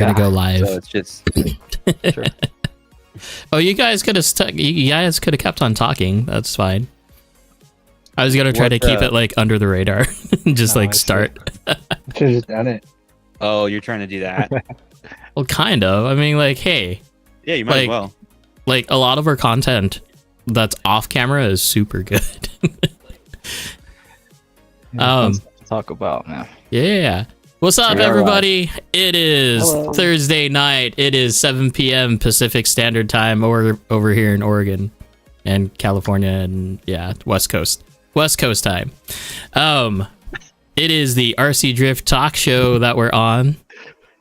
gonna go live. So it's just sure. Oh, you guys could have kept on talking. That's fine. I was gonna try to keep it like under the radar, just like start. Should have just done it. Oh, you're trying to do that? Well, kind of. I mean, like, hey. Yeah, you might as well. Like, a lot of our content that's off camera is super good. To talk about now. Yeah. What's up, everybody? It is Thursday night. It is 7 p.m. Pacific Standard Time over here in Oregon and California and West Coast time. It is the RC Drift talk show that we're on.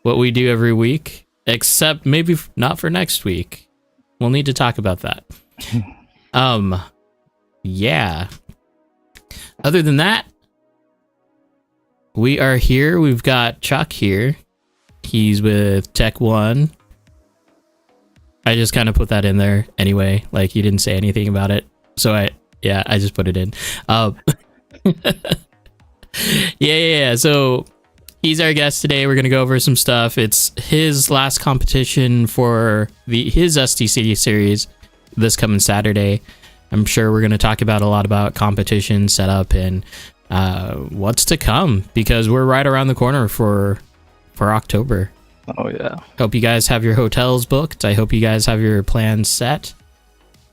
What we do every week, except maybe not for next week. We'll need to talk about that. Yeah. Other than that, we are here. We've got Chuck here. He's with Tech1. I just kind of put that in there anyway. Like, you didn't say anything about it. So I just put it in. Yeah. So he's our guest today. We're going to go over some stuff. It's his last competition for his STC series this coming Saturday. I'm sure we're going to talk about a lot about competition setup and what's to come, because we're right around the corner for October. Oh yeah. Hope you guys have your hotels booked. I hope you guys have your plans set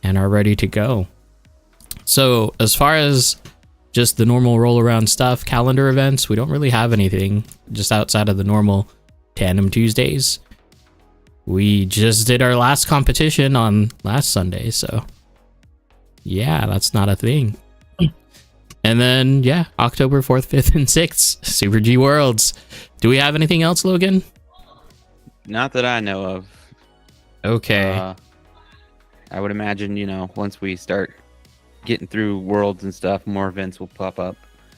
and are ready to go. So as far as just the normal roll around stuff, calendar events, we don't really have anything just outside of the normal Tandem Tuesdays. We just did our last competition on last Sunday, so yeah, that's not a thing. And then, October 4th, 5th, and 6th, Super G Worlds. Do we have anything else, Logan? Not that I know of. Okay. I would imagine, once we start getting through Worlds and stuff, more events will pop up.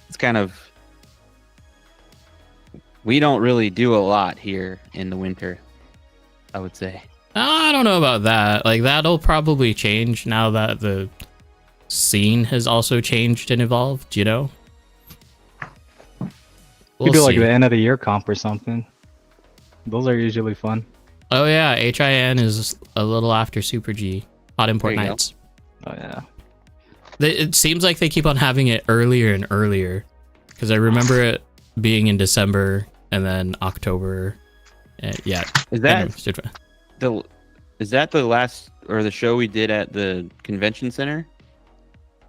It's kind of... We don't really do a lot here in the winter, I would say. I don't know about that. Like, that'll probably change now that the scene has also changed and evolved, We'll do like the end of the year comp or something. Those are usually fun. Oh yeah, HIN is a little after Super G, Hot Import Nights. Oh yeah. It seems like they keep on having it earlier and earlier, because I remember it being in December and then October. Yeah. Is that the last or the show we did at the convention center?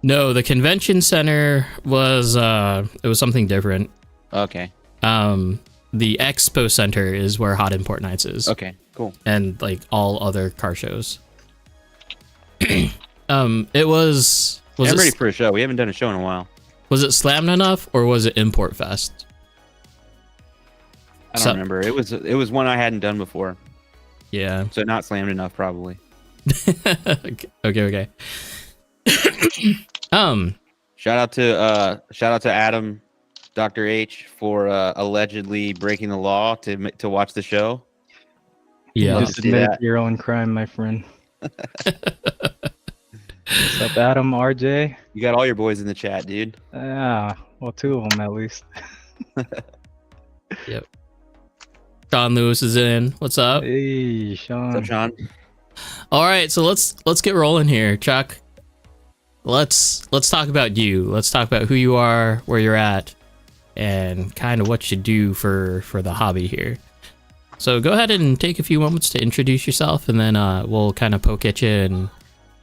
No, the convention center was it was something different. Okay. The expo center is where Hot Import Nights is. Okay, cool. And like all other car shows. It was I'm ready for a show. We haven't done a show in a while. Was it Slammed Enough or was it Import Fest? I don't remember. It was one I hadn't done before. Yeah. So not Slammed Enough, probably. Okay. Shout out to Adam, Dr. H, for allegedly breaking the law to watch the show. Yeah, just admit your own crime, my friend. What's up, Adam, RJ? You got all your boys in the chat, dude. Yeah, well, 2 of them at least. Yep. Sean Lewis is in. What's up? Hey, Sean. What's up, Sean? All right, so let's get rolling here, Chuck. Let's talk about you. Let's talk about who you are, where you're at, and kind of what you do for the hobby here. So go ahead and take a few moments to introduce yourself, and then we'll kind of poke at you and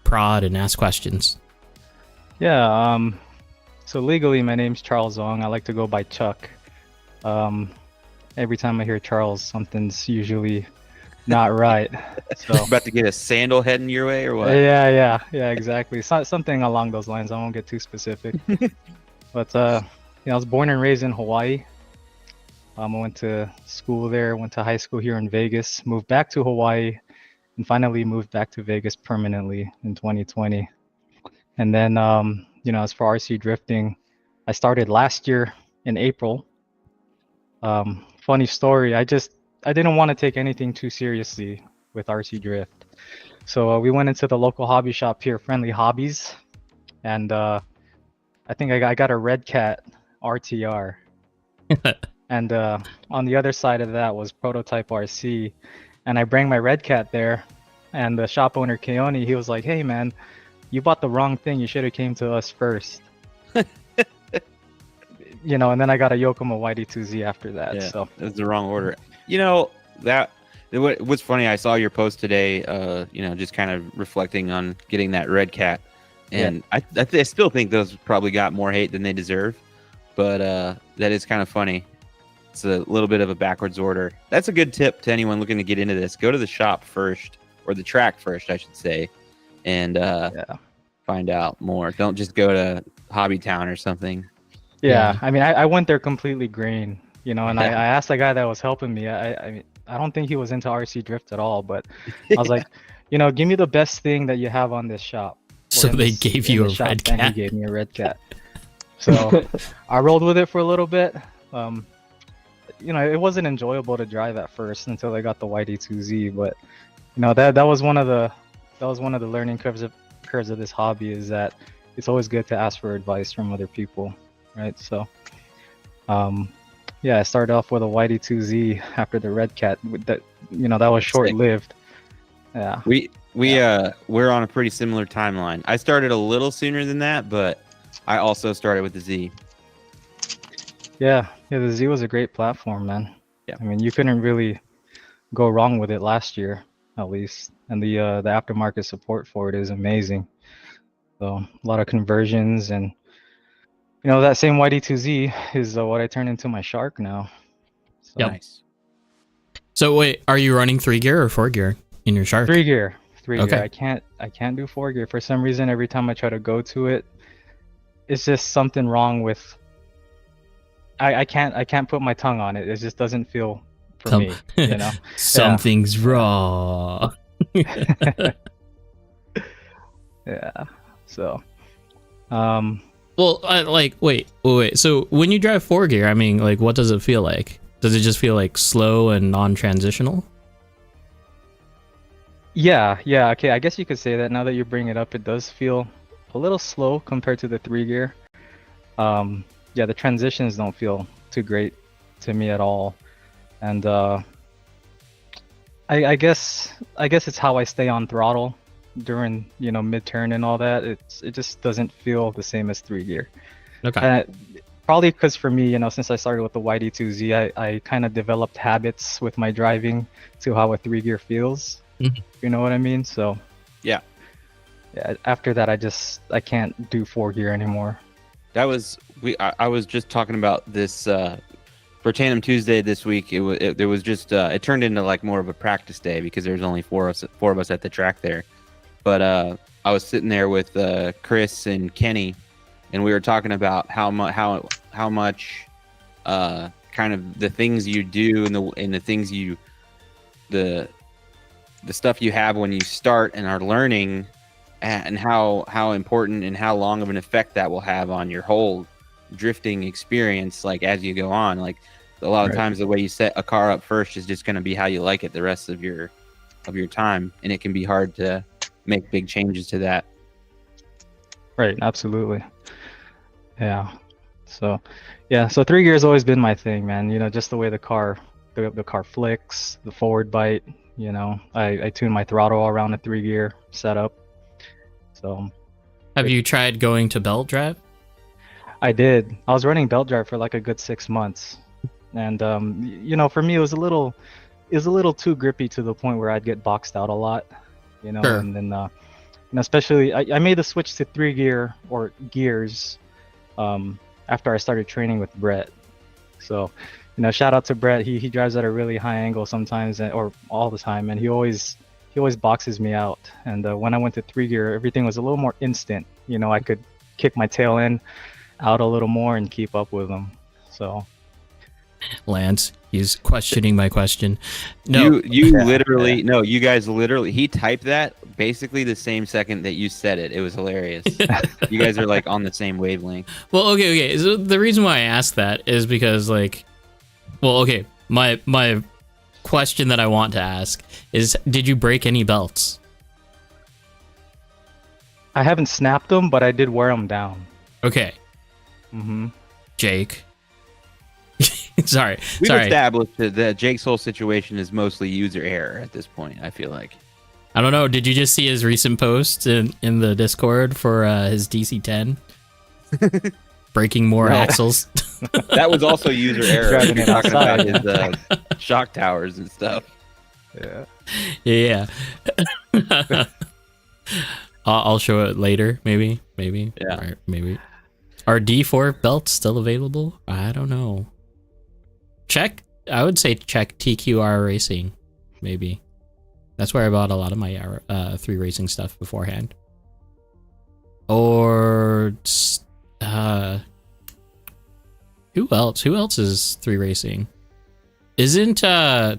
prod and ask questions. Yeah, so legally my name's Charles Ong. I like to go by Chuck. Every time I hear Charles, something's usually not right. So about to get a sandal heading your way or what? Yeah, exactly. Something along those lines. I won't get too specific. But I was born and raised in Hawaii. I went to school there, went to high school here in Vegas, moved back to Hawaii, and finally moved back to Vegas permanently in 2020. And then, as for RC drifting, I started last year in April. Funny story, I didn't want to take anything too seriously with RC drift. So we went into the local hobby shop here, Friendly Hobbies, and I think I got a Red Cat RTR. And on the other side of that was Prototype RC, and I bring my Red Cat there, and the shop owner Keone, he was like, "Hey man, you bought the wrong thing. You should have came to us first." You know, and then I got a Yokomo YD2Z after that. Yeah, So it was the wrong order. You know, what's funny, I saw your post today, you know, just kind of reflecting on getting that Red Cat. And I still think those probably got more hate than they deserve. But that is kind of funny. It's a little bit of a backwards order. That's a good tip to anyone looking to get into this. Go to the shop first, or the track first, I should say, and find out more. Don't just go to Hobby Town or something. yeah, I mean, I went there completely green, you know, and I asked the guy that was helping me. I mean, I don't think he was into RC drift at all, but I was like, you know, give me the best thing that you have on this shop. So they gave you a Red Cat. And he gave me a Red Cat. So I rolled with it for a little bit. You know, it wasn't enjoyable to drive at first until I got the YD2Z, but you know, that was one of the learning curves of this hobby, is that it's always good to ask for advice from other people, right? So yeah, I started off with a YD2Z after the Red Cat. That, you know, that was short-lived. Yeah. We're on a pretty similar timeline. I started a little sooner than that, but I also started with the Z. Yeah, the Z was a great platform, man. Yeah. I mean, you couldn't really go wrong with it last year, at least. And the aftermarket support for it is amazing. So a lot of conversions, and you know, that same YD2Z is what I turned into my Shark now. So, Yep. Nice. So wait, are you running 3-gear or 4-gear in your Shark? 3-gear. 3-gear. Okay. I can't do 4-gear for some reason. Every time I try to go to it, it's just something wrong with. I can't put my tongue on it. It just doesn't feel for me, you know. Something's wrong. Yeah. So, well, wait. So when you drive 4-gear, I mean, like, what does it feel like? Does it just feel like slow and non-transitional? Yeah. Okay, I guess you could say that. Now that you bring it up, it does feel a little slow compared to the 3-gear. Yeah, the transitions don't feel too great to me at all, and I guess it's how I stay on throttle during, you know, mid-turn and all that. It just doesn't feel the same as 3-gear. Okay. Probably because for me, you know, since I started with the YD2Z, I kind of developed habits with my driving to how a 3-gear feels. Mm-hmm. You know what I mean? So yeah. After that, I can't do 4-gear anymore. That was I was just talking about this for Tandem Tuesday this week. There was just it turned into like more of a practice day because there's only four of us at the track there. But I was sitting there with Chris and Kenny, and we were talking about how much kind of the things you do and the things the stuff you have when you start and are learning, and how important and how long of an effect that will have on your whole drifting experience, like as you go on. Like a lot of times the way you set a car up first is just going to be how you like it the rest of your time, and it can be hard to make big changes to that. Right, absolutely. Yeah. So 3-gear has always been my thing, man. You know, just the way the car flicks, the forward bite, you know, I tune my throttle around the 3-gear setup. So, have you tried going to belt drive? I did. I was running belt drive for like a good 6 months, and you know, for me it was a little too grippy to the point where I'd get boxed out a lot, you know. Sure. And then and especially I made the switch to 3-gear or gears after I started training with Brett. So, you know, shout out to Brett. He drives at a really high angle sometimes, or all the time, and he always boxes me out. And when I went to 3-gear, everything was a little more instant. You know, I could kick my tail end out a little more and keep up with him. So, Lance, he's questioning my question. No, you literally no, you guys literally. He typed that basically the same second that you said it. It was hilarious. You guys are like on the same wavelength. Well, okay. So the reason why I asked that is because, like, well, okay, my question that I want to ask is, did you break any belts? I haven't snapped them, but I did wear them down. Okay. Mm-hmm. Jake? Sorry. We've established that the Jake's whole situation is mostly user error at this point, I feel like. I don't know. Did you just see his recent post in the Discord for his DC-10? Breaking more axles. That was also user error. Driving You're it talking about outside, his shock towers and stuff. Yeah. Yeah. I'll show it later, maybe. Yeah. Or maybe. Are D4 belts still available? I don't know. I would say check TQR Racing, maybe. That's where I bought a lot of my 3 racing stuff beforehand. Or who else? Who else is 3 racing? Isn't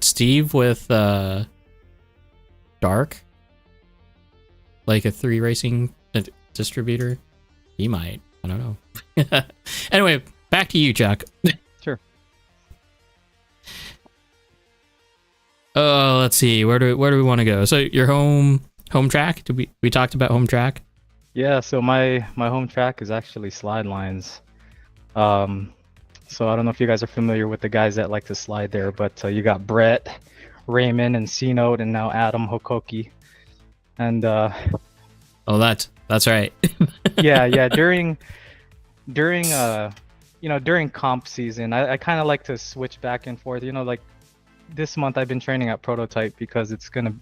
Steve with Dark like a 3 racing distributor? He might. I don't know. Anyway, back to you, Chuck. Sure. Oh, let's see. Where do we want to go? So your home track? Did we talked about home track? Yeah, so my home track is actually slide lines. So I don't know if you guys are familiar with the guys that like to slide there, but you got Brett, Raymond, and C-Note, and now Adam Hokoki. And oh, that's right. yeah. During comp season, I kind of like to switch back and forth. Like this month I've been training at prototype because it's gonna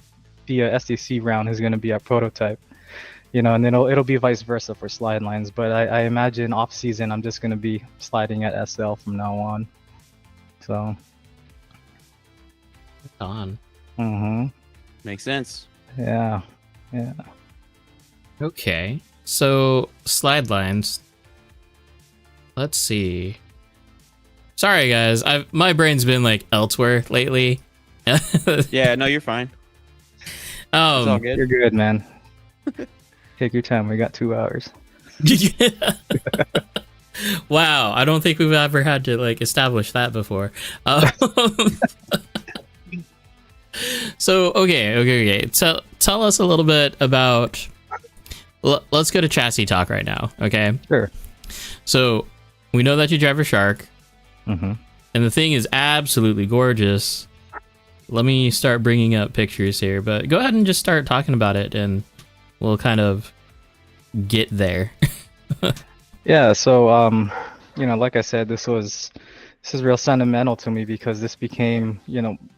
be a SDC round is gonna be at prototype. And then it'll be vice versa for slide lines. But I imagine off season I'm just gonna be sliding at SL from now on. So. On. Makes sense. Yeah. Okay. So slide lines. Let's see. Sorry guys, my brain's been like elsewhere lately. Yeah, no, you're fine. It's all good. You're good, man. Take your time. We got 2 hours. Wow, I don't think we've ever had to like establish that before. So okay. Tell us a little bit about. Let's go to chassis talk right now. Okay. Sure. So we know that you drive a Shark, and the thing is absolutely gorgeous. Let me start bringing up pictures here, but go ahead and just start talking about it, and we'll kind of get there. Yeah. So like I said, this is real sentimental to me because this became,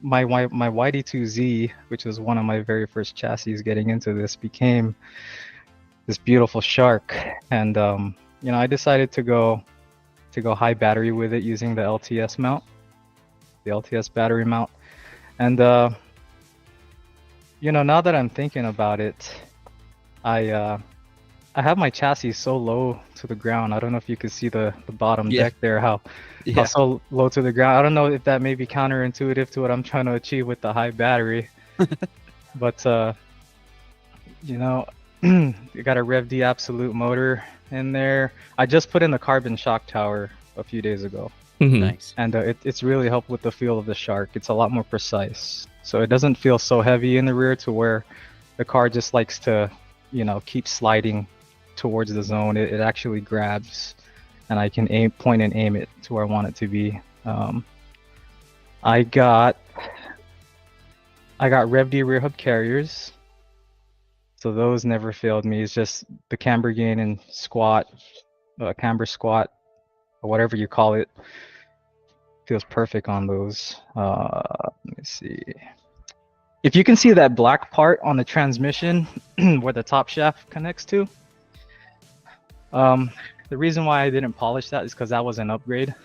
my YD2Z, which was one of my very first chassis getting into this, became this beautiful Shark. And I decided to go high battery with it using the LTS mount, the LTS battery mount. And now that I'm thinking about it, I have my chassis so low to the ground. I don't know if you can see the bottom deck there, how so low to the ground. I don't know if that may be counterintuitive to what I'm trying to achieve with the high battery. But you got a Rev D Absolute motor in there. I just put in the carbon shock tower a few days ago. Nice. And it's really helped with the feel of the Shark. It's a lot more precise. So it doesn't feel so heavy in the rear to where the car just likes to, keep sliding towards the zone. It actually grabs, and I can point and aim it to where I want it to be. I got Rev D rear hub carriers. So those never failed me. It's just the camber gain and squat, camber squat, or whatever you call it, feels perfect on those. Let me see. If you can see that black part on the transmission where the top shaft connects to, the reason why I didn't polish that is because that was an upgrade.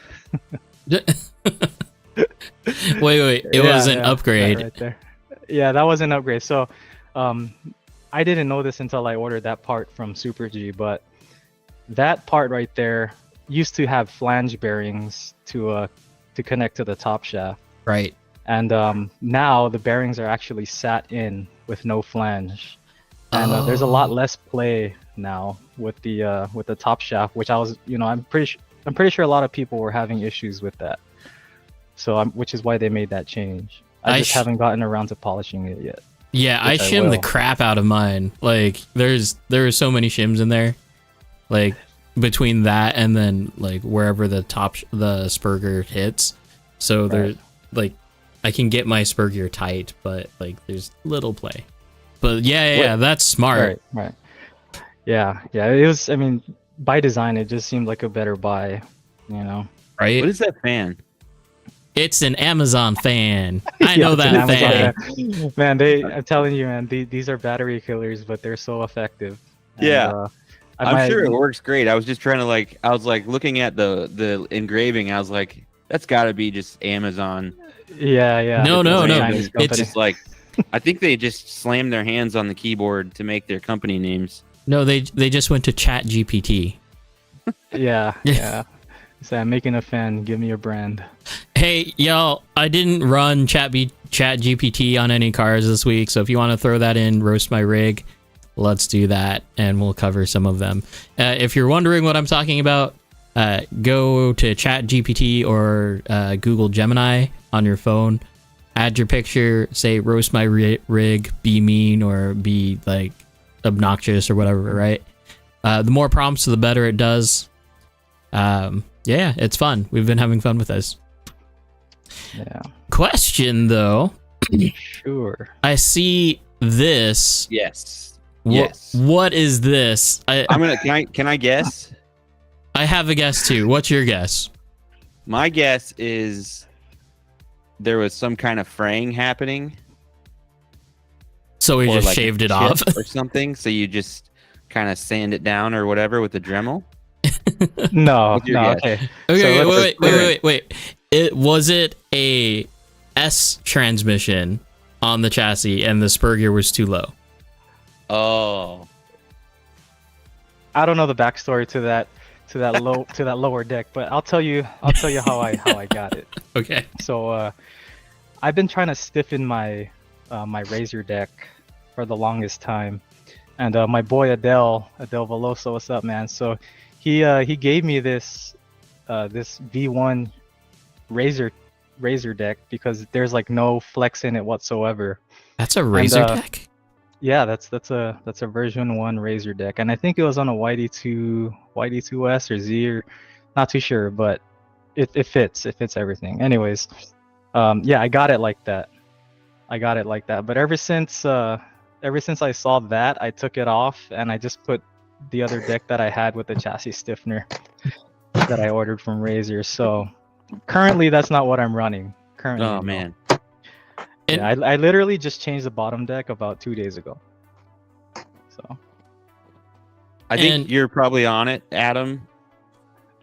Wait, it was an upgrade. Right there. Yeah, that was an upgrade. So I didn't know this until I ordered that part from Super G, but that part right there used to have flange bearings to connect to the top shaft. Right. And now the bearings are actually sat in with no flange, and there's a lot less play now with the top shaft, which I'm pretty sure a lot of people were having issues with that. So which is why they made that change. I just haven't gotten around to polishing it yet. Yeah, I shimmed the crap out of mine. Like there were so many shims in there. Like between that and then like wherever the the spur gear hits. So there's like I can get my spur gear tight, but like there's little play. But yeah, that's smart. Right. Yeah. It was. I mean, by design, it just seemed like a better buy. Right? What is that fan? It's an Amazon fan. I know that fan. Man, I'm telling you, man, these are battery killers, but they're so effective. Yeah. I'm sure it works great. I was just trying to I was looking at the engraving. I was like, that's got to be just Amazon. Yeah. No. It's just I think they just slammed their hands on the keyboard to make their company names. No, they just went to Chat GPT. Yeah. So I'm making a fan. Give me a brand. Hey, y'all, I didn't run Chat GPT on any cars this week, so if you want to throw that in, roast my rig, let's do that, and we'll cover some of them. If you're wondering what I'm talking about, go to Chat GPT or Google Gemini on your phone, add your picture, say roast my rig, be mean, or be like obnoxious or whatever, right? The more prompts, the better it does. Yeah, it's fun. We've been having fun with this. Yeah. Question though. Sure. I see this. Yes. What is this? Can I guess? I have a guess too. What's your guess? My guess is there was some kind of fraying happening. So we just shaved it off or something. So you just kind of sand it down or whatever with the Dremel. No. Okay. Wait. Was it a S transmission on the chassis and the spur gear was too low? Oh. I don't know the backstory to that lower deck, but I'll tell you how I got it. Okay. So I've been trying to stiffen my my Razor deck for the longest time, and my boy Adele Veloso, what's up, man? So he gave me this V1 Razor deck because there's like no flex in it whatsoever. That's a Razor deck? Yeah, that's a version 1 Razor deck, and I think it was on a YD2S or Z, or not too sure, but it fits everything. Anyways, yeah, I got it like that. But ever since I saw that, I took it off and I just put the other deck that I had with the chassis stiffener that I ordered from Razor. So currently that's not what I'm running. Oh man. Yeah, I literally just changed the bottom deck about 2 days ago. So I think you're probably on it, Adam.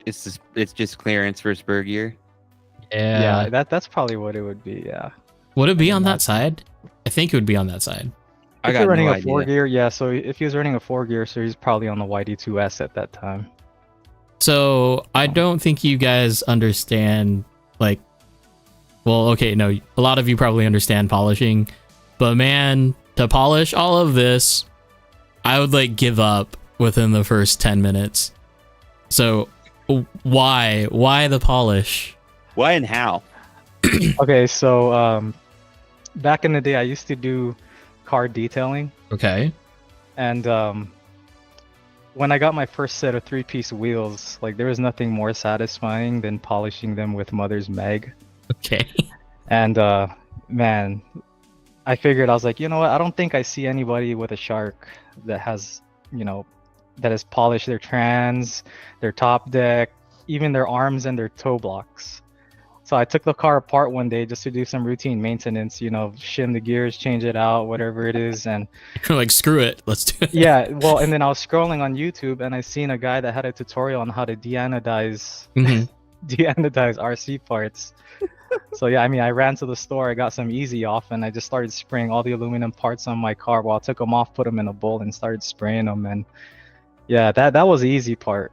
It's just clearance for spur gear. Yeah. That's probably what it would be. Yeah. Would it be on that side? I think it would be on that side. If you're running a 4-gear, yeah. So if he was running a 4-gear, so he's probably on the YD2S at that time. So I don't think you guys understand, like, well, okay, no, a lot of you probably understand polishing, but man, to polish all of this, I would like give up within the first 10 minutes. So why the polish? Why and how? Okay, so back in the day, I used to do car detailing. Okay. And when I got my first set of 3-piece wheels, like there was nothing more satisfying than polishing them with Mother's Mag. Okay. And man, I figured, I was like, you know what? I don't think I see anybody with a Shark that has, that has polished their trans, their top deck, even their arms and their toe blocks. So I took the car apart one day just to do some routine maintenance, shim the gears, change it out, whatever it is. And you're like, screw it, let's do it. Yeah, well, and then I was scrolling on YouTube and I seen a guy that had a tutorial on how to deanodize deanodize RC parts. So yeah, I mean, I ran to the store, I got some Easy Off, and I just started spraying all the aluminum parts on my car. Well, I took them off, put them in a bowl, and started spraying them. And yeah, that was the easy part.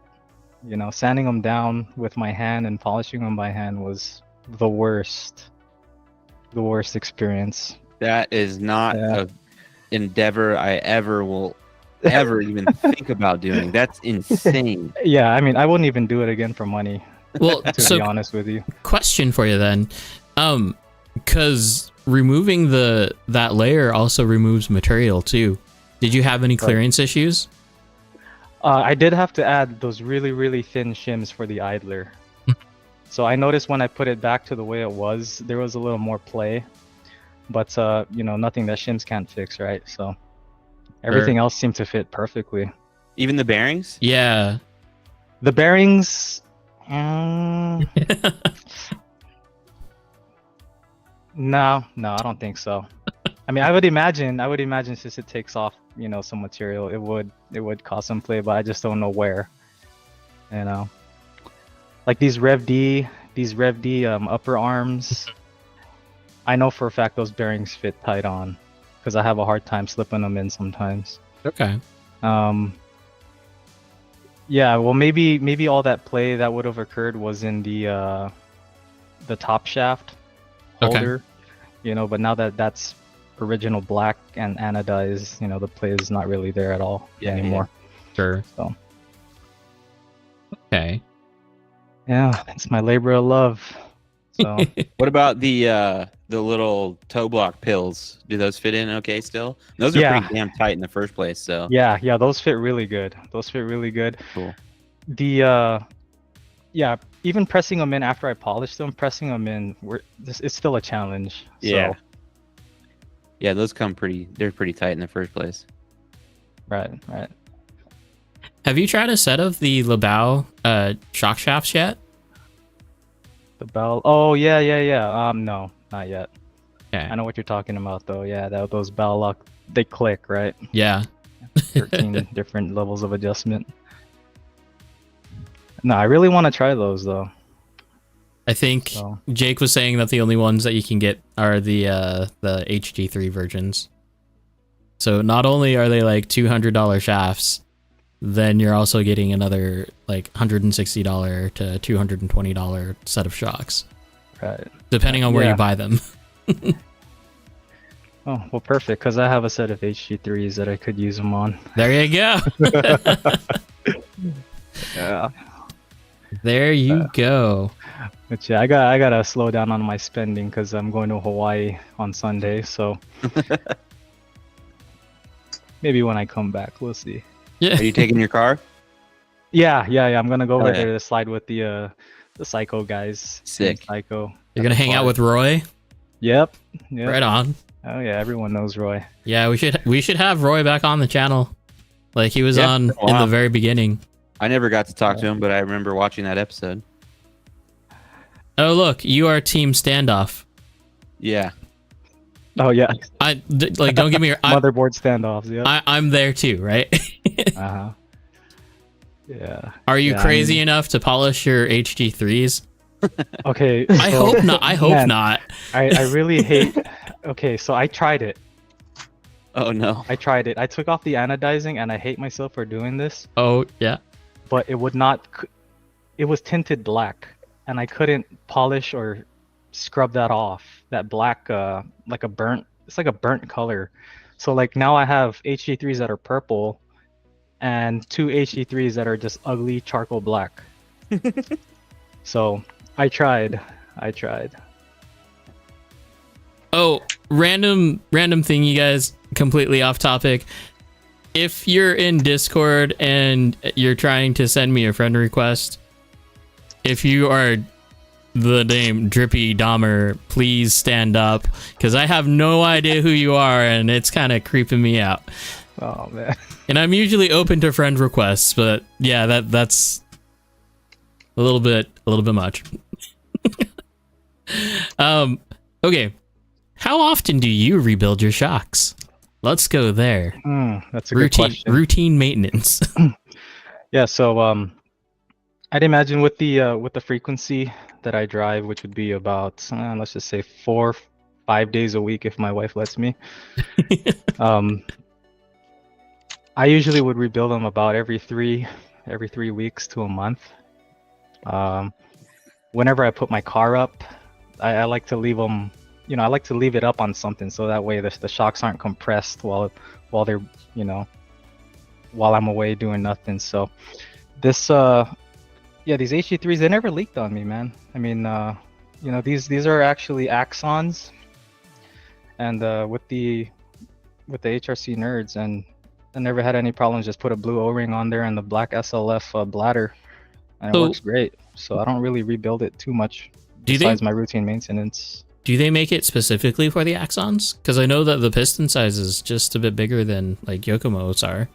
Sanding them down with my hand and polishing them by hand was the worst experience. That is not an endeavor I ever will ever even think about doing. That's insane. Yeah, I mean, I wouldn't even do it again for money. Well, to be honest with you. Question for you then, because removing that layer also removes material too. Did you have any clearance issues? I did have to add those really, really thin shims for the idler. So I noticed when I put it back to the way it was, there was a little more play. But you know, nothing that shims can't fix, right? So everything else seemed to fit perfectly. Even the bearings? Yeah. The bearings, no, I don't think so. I mean, I would imagine since it takes off, you know, some material, it would cause some play, but I just don't know where. You know, like these Rev D upper arms. I know for a fact those bearings fit tight on, because I have a hard time slipping them in sometimes. Okay. Yeah, well, maybe all that play that would have occurred was in the top shaft holder, you know. But now that that's original black and anodized, you know, the play is not really there at all anymore. Sure. So. Okay. Yeah, it's my labor of love. So. What about the little toe block pills? Do those fit in okay still? Those are pretty damn tight in the first place. So yeah, those fit really good. Cool. The even pressing them in after I polished them, it's still a challenge. Yeah. So. Yeah, those they're pretty tight in the first place. Right. Have you tried a set of the LeBao shock shafts yet? The Bell. Oh yeah. No, not yet. Okay. I know what you're talking about though. Yeah, those Bell lock, they click, right? Yeah. 13 different levels of adjustment. No, I really want to try those though. I think Jake was saying that the only ones that you can get are the HG3 versions. So not only are they like $200 shafts, then you're also getting another like $160 to $220 set of shocks. Right. Depending on where you buy them. Oh, well, perfect, because I have a set of HG3s that I could use them on. There you go. Yeah. There you go. But yeah, I gotta slow down on my spending because I'm going to Hawaii on Sunday, so maybe when I come back, we'll see. Yeah. Are you taking your car? Yeah. I'm gonna go over there to slide with the Psycho guys. Sick. Psycho. You're gonna hang out with Roy? Yep. Right on. Oh yeah, everyone knows Roy. Yeah, we should have Roy back on the channel. Like he was on in the very beginning. I never got to talk to him, but I remember watching that episode. Oh look, you are Team Standoff. Yeah. Oh yeah. Like don't give me your motherboard standoffs. Yeah. I'm there too, right? Uh-huh. Yeah. Are you crazy enough to polish your HG3s? Okay. I hope not. I hope not. I really hate. Okay, so I tried it. Oh no. I tried it. I took off the anodizing, and I hate myself for doing this. Oh yeah. But it would not. It was tinted black, and I couldn't polish or scrub that off. That black, like a burnt. It's like a burnt color. So like now I have HG3s that are purple, and 2 HG3s that are just ugly charcoal black. So I tried. Oh, random thing, you guys, completely off topic. If you're in Discord and you're trying to send me a friend request, if you are the name Drippy Dahmer, please stand up, because I have no idea who you are and it's kind of creeping me out. Oh man. And I'm usually open to friend requests, but yeah, that's a little bit much. Okay. How often do you rebuild your shocks? Let's go there. That's a good question. Routine maintenance. Yeah, so I'd imagine with the frequency that I drive, which would be about let's just say 4-5 days a week if my wife lets me. I usually would rebuild them about every 3 weeks to a month. Whenever I put my car up, I like to leave them. I like to leave it up on something so that way the shocks aren't compressed while they're while I'm away doing nothing. So this these HG3s, they never leaked on me, man. I mean these are actually Axons, and with the HRC nerds, and I never had any problems. Just put a blue O-ring on there and the black SLF bladder, and it So- works great. So I don't really rebuild it too much Do they besides my routine maintenance. do they make it specifically for the Axons? Because I know that the piston size is just a bit bigger than like Yokomo's are.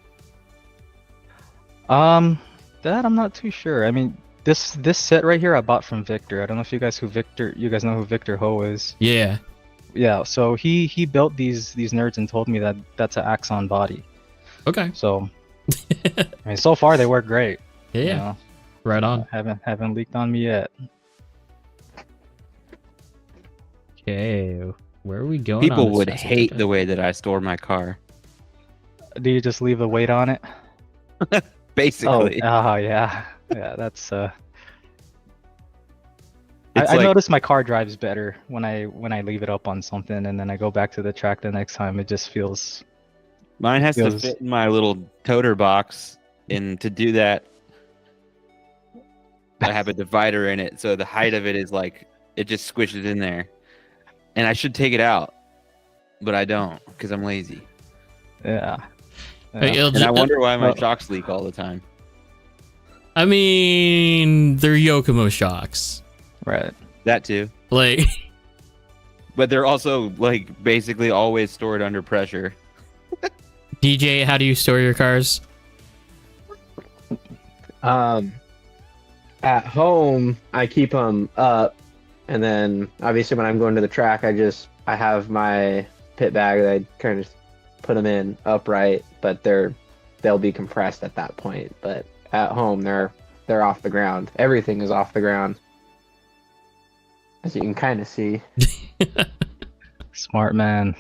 That I'm not too sure. I mean, this set right here I bought from Victor. I don't know if you guys know who Victor Ho is. Yeah. Yeah, so he built these nerds and told me that that's an Axon body. Okay. So I mean, so far they work great. Yeah. You know? Right on. Haven't leaked on me yet. Okay. Where are we going? People on this would Tesla hate today? the way that I store my car. Do you just leave the weight on it? Basically, Oh yeah, yeah. That's It's I like- notice my car drives better when I leave it up on something and then I go back to the track the next time. It just feels mine has to feels- fit in my little toter box, and to do that, I have a divider in it, so the height of it is like it just squishes in there, and I should take it out, but I don't because I'm lazy, yeah. Hey, Yeah. and I wonder why my Well- shocks leak all the time. I mean, they're Yokomo shocks. Right. That too, Like, but they're also like basically always stored under pressure. DJ, how do you store your cars? At home, I keep them up, and then obviously when I'm going to the track, I have my pit bag that I kind of put them in upright, but they'll be compressed at that point. But at home, they're off the ground. Everything is off the ground, as you can kind of see. Smart man.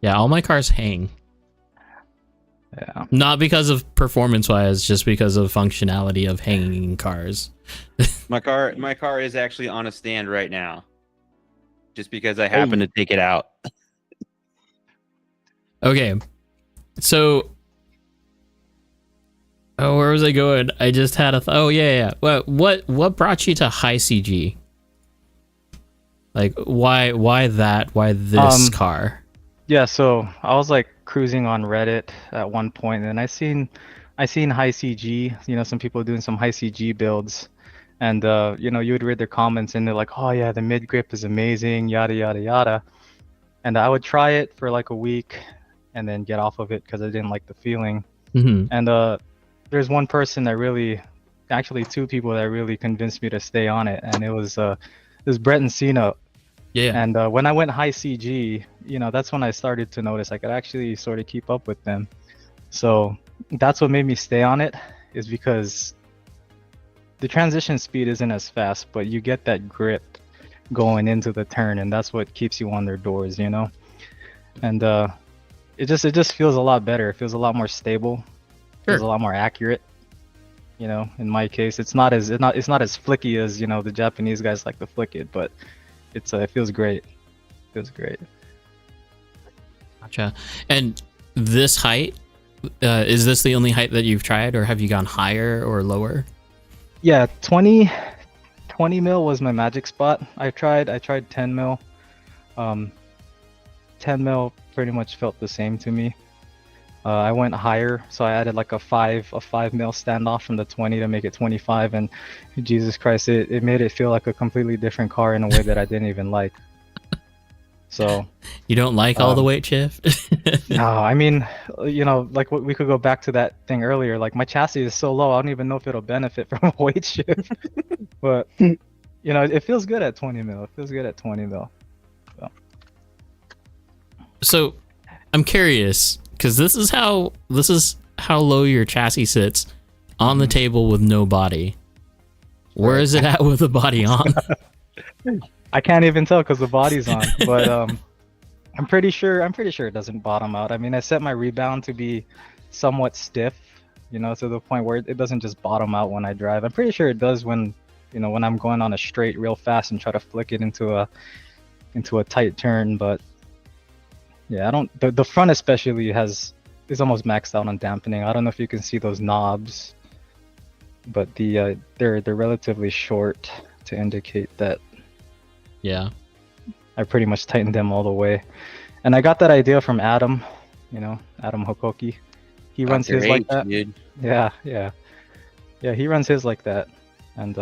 Yeah, all my cars hang. Yeah. Not because of performance-wise, just because of functionality of hanging cars. My car is actually on a stand right now, just because I happen to take it out. Okay, so... Oh, where was I going? I just had a... oh, yeah. What brought you to high CG? Like, why that? Why this car? Yeah, so I was like cruising on Reddit at one point, and I seen high CG, some people doing some high CG builds, and you would read their comments and they're like, oh yeah, the mid grip is amazing, yada yada yada, and I would try it for like a week and then get off of it because I didn't like the feeling. Mm-hmm. And there's one person that really, actually two people that really convinced me to stay on it, and it was Brett and Cena. Yeah. And when I went high CG, that's when I started to notice I could actually sort of keep up with them. So that's what made me stay on it, is because the transition speed isn't as fast, but you get that grip going into the turn, and that's what keeps you on their doors, And it just feels a lot better. It feels a lot more stable. Feels a lot more accurate. In my case, it's not as flicky as the Japanese guys like to flick it, but it feels great. Feels great. Gotcha. And this height, is this the only height that you've tried, or have you gone higher or lower? Yeah, 20 mil was my magic spot. I tried 10 mil. 10 mil pretty much felt the same to me. I went higher, so I added like a 5 mil standoff from the 20 to make it 25, and Jesus Christ, it made it feel like a completely different car in a way that I didn't even like. So You don't like all the weight shift? no, I mean, like we could go back to that thing earlier. Like my chassis is so low, I don't even know if it'll benefit from a weight shift. But it feels good at 20 mil. It feels good at 20 mil. So I'm curious, because this is how low your chassis sits on the table with no body. Where is it at with the body on? I can't even tell because the body's on, but I'm pretty sure it doesn't bottom out. I mean, I set my rebound to be somewhat stiff, to the point where it doesn't just bottom out when I drive. I'm pretty sure it does when I'm going on a straight real fast and try to flick it into a tight turn. But yeah, the front especially is almost maxed out on dampening. I don't know if you can see those knobs, but they're relatively short to indicate that. Yeah. I pretty much tightened them all the way. And I got that idea from Adam. Adam Hokoki. He About runs your his like age, that. dude. Yeah. He runs his like that, and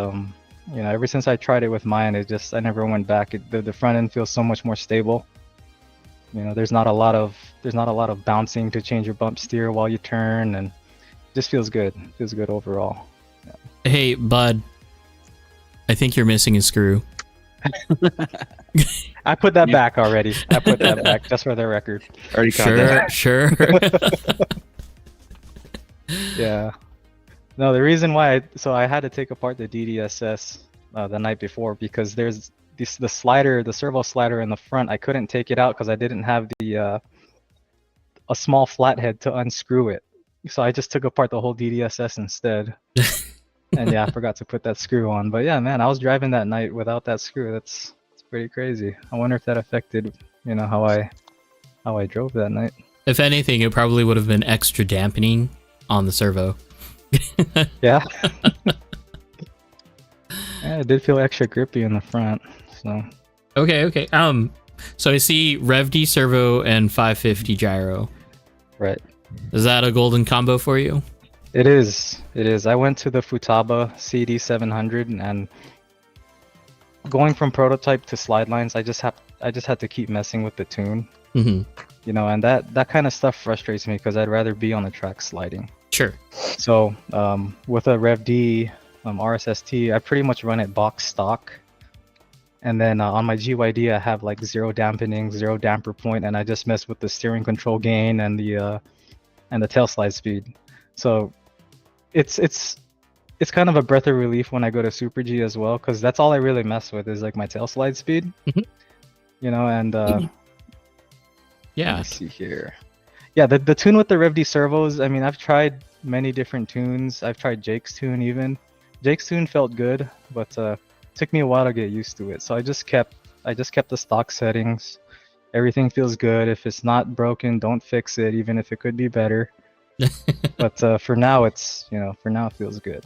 ever since I tried it with mine, I never went back. The front end feels so much more stable. There's not a lot of bouncing to change your bump steer while you turn, and it just feels good. Feels good overall. Hey, bud. I think you're missing a screw. I put that back already. I put that back just for the record. Already caught that. Sure. Yeah. No, the reason why I had to take apart the DDSS the night before because there's the servo slider in the front. I couldn't take it out because I didn't have a small flathead to unscrew it. So I just took apart the whole DDSS instead. And yeah, I forgot to put that screw on. But yeah, man, I was driving that night without that screw. It's pretty crazy. I wonder if that affected, how I drove that night. If anything, it probably would have been extra dampening on the servo. Yeah. Yeah, it did feel extra grippy in the front. So. Okay. So I see Rev D servo and 550 gyro. Right. Is that a golden combo for you? It is. I went to the Futaba CD700 and going from prototype to slide lines, I just had to keep messing with the tune. Mm-hmm. And that kind of stuff frustrates me because I'd rather be on the track sliding. Sure. So with a Rev D RSST, I pretty much run it box stock. And then on my GYD, I have like 0 dampening, 0 damper point, and I just mess with the steering control gain and the tail slide speed. So it's kind of a breath of relief when I go to Super G as well, because that's all I really mess with is like my tail slide speed. Mm-hmm. And yeah. Let's see here. Yeah, the tune with the Rev D servos. I mean, I've tried many different tunes. I've tried Jake's tune even. Jake's tune felt good, but took me a while to get used to it. So I just kept the stock settings. Everything feels good. If it's not broken, don't fix it, even if it could be better. But for now, it feels good.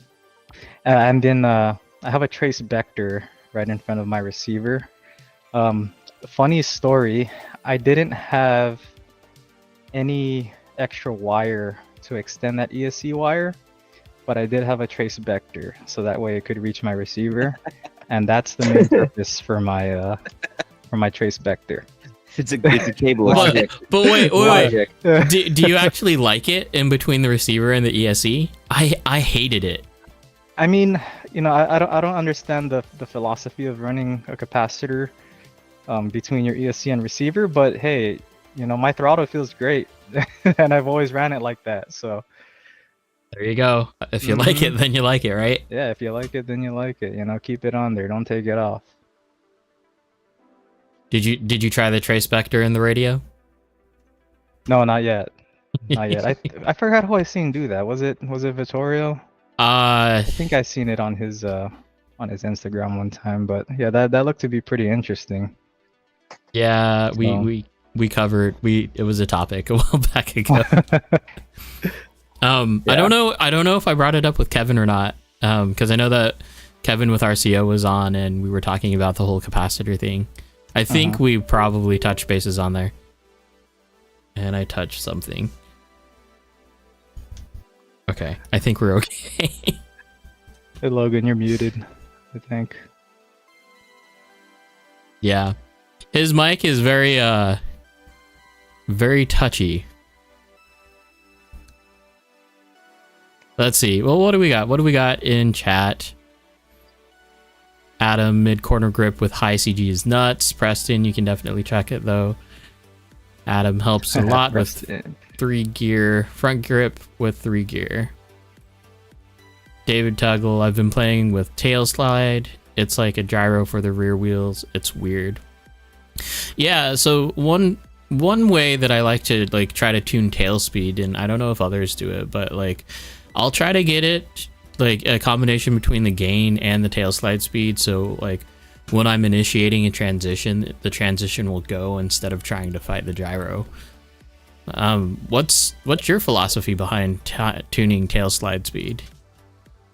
And then I have a trace vector right in front of my receiver. Funny story, I didn't have any extra wire to extend that ESC wire, but I did have a trace vector, so that way it could reach my receiver, and that's the main purpose for my trace vector. It's a cable. But wait. Do you actually like it in between the receiver and the ESC? I hated it. I mean, I don't understand the philosophy of running a capacitor between your ESC and receiver, but hey, my throttle feels great, and I've always ran it like that. So there you go. If you like it, then you like it, right? Yeah, if you like it, then you like it. Keep it on there. Don't take it off. Did you try the trace vector in the radio? No, not yet. Not yet. I forgot who I seen do that. Was it Vittorio? I think I seen it on his Instagram one time. But yeah, that looked to be pretty interesting. Yeah, so. We covered. It was a topic a while back ago. Yeah. I don't know if I brought it up with Kevin or not, because I know that Kevin with RCO was on and we were talking about the whole capacitor thing. I think we probably touched bases on there. And I touched something. Okay, I think we're okay. Hey Logan, you're muted, I think. Yeah. His mic is very touchy. Let's see. Well, what do we got? What do we got in chat? Adam, mid-corner grip with high CG is nuts. Preston, you can definitely check it, though. Adam helps a lot with 3 gear. Front grip with 3 gear. David Tuggle, I've been playing with tail slide. It's like a gyro for the rear wheels. It's weird. Yeah, so one way that I like to try to tune tail speed, and I don't know if others do it, but I'll try to get it a combination between the gain and the tail slide speed, so when I'm initiating a transition, the transition will go instead of trying to fight the gyro. What's your philosophy behind tuning tail slide speed?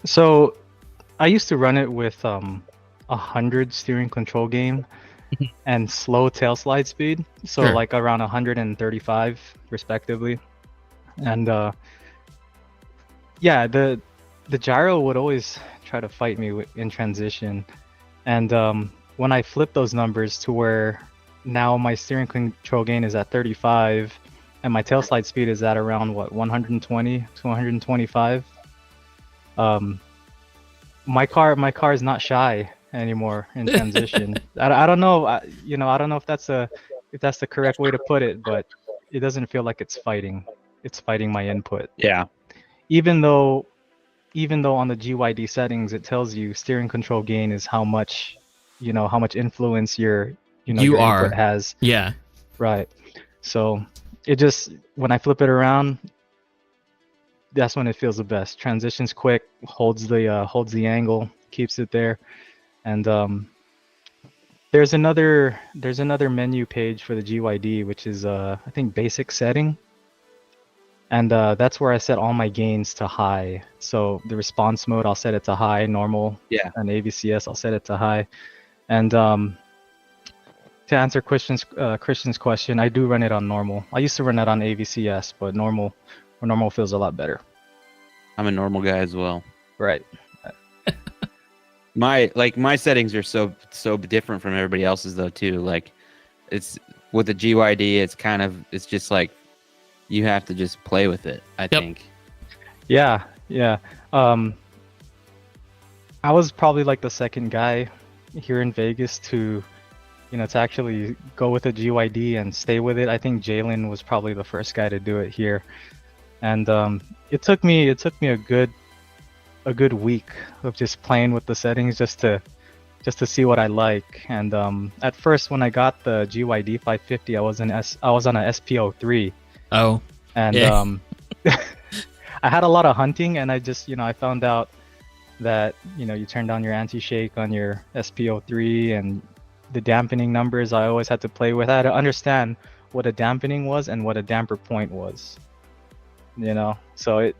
So I used to run it with 100 steering control gain, and slow tail slide speed. So Sure. like around 135 respectively. And yeah, the gyro would always try to fight me in transition. And when I flip those numbers to where now my steering control gain is at 35 and my tail slide speed is at around what 120 to 125, my car is not shy anymore in transition. I don't know, I don't know if that's the correct way to put it, but it doesn't feel like it's fighting my input. Yeah. Even though on the GYD settings it tells you steering control gain is how much influence your your are. input has. Yeah. Right. So it just, when I flip it around, that's when it feels the best. Transitions quick, holds the angle, keeps it there. And there's another menu page for the GYD, which is I think basic setting. And that's where I set all my gains to high. So the response mode, I'll set it to high, normal. Yeah. And AVCS, I'll set it to high. And to answer Christian's question, I do run it on normal. I used to run it on AVCS, but normal feels a lot better. I'm a normal guy as well. Right. My settings are so different from everybody else's though too. Like, it's with the GYD, it's just like you have to just play with it, I think. Yeah. I was probably like the second guy here in Vegas to actually go with a GYD and stay with it. I think Jalen was probably the first guy to do it here, and it took me a good week of just playing with the settings just to see what I like. And at first, when I got the GYD 550, I was on a SP03. Oh. And yeah. I had a lot of hunting, and I just I found out that you turn down your anti-shake on your SP03 and the dampening numbers I always had to play with. I had to understand what a dampening was and what a damper point was. So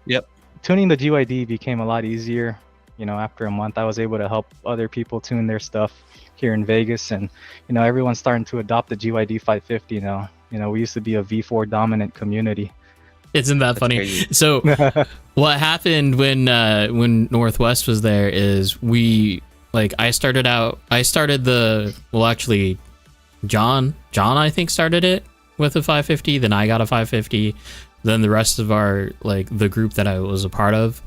tuning the GYD became a lot easier. After a month, I was able to help other people tune their stuff here in Vegas, and everyone's starting to adopt the GYD 550 now. We used to be a V4 dominant community. Isn't that funny? Crazy. So what happened when Northwest was there is I started John I think started it with a 550, then I got a 550, then the rest of our the group that I was a part of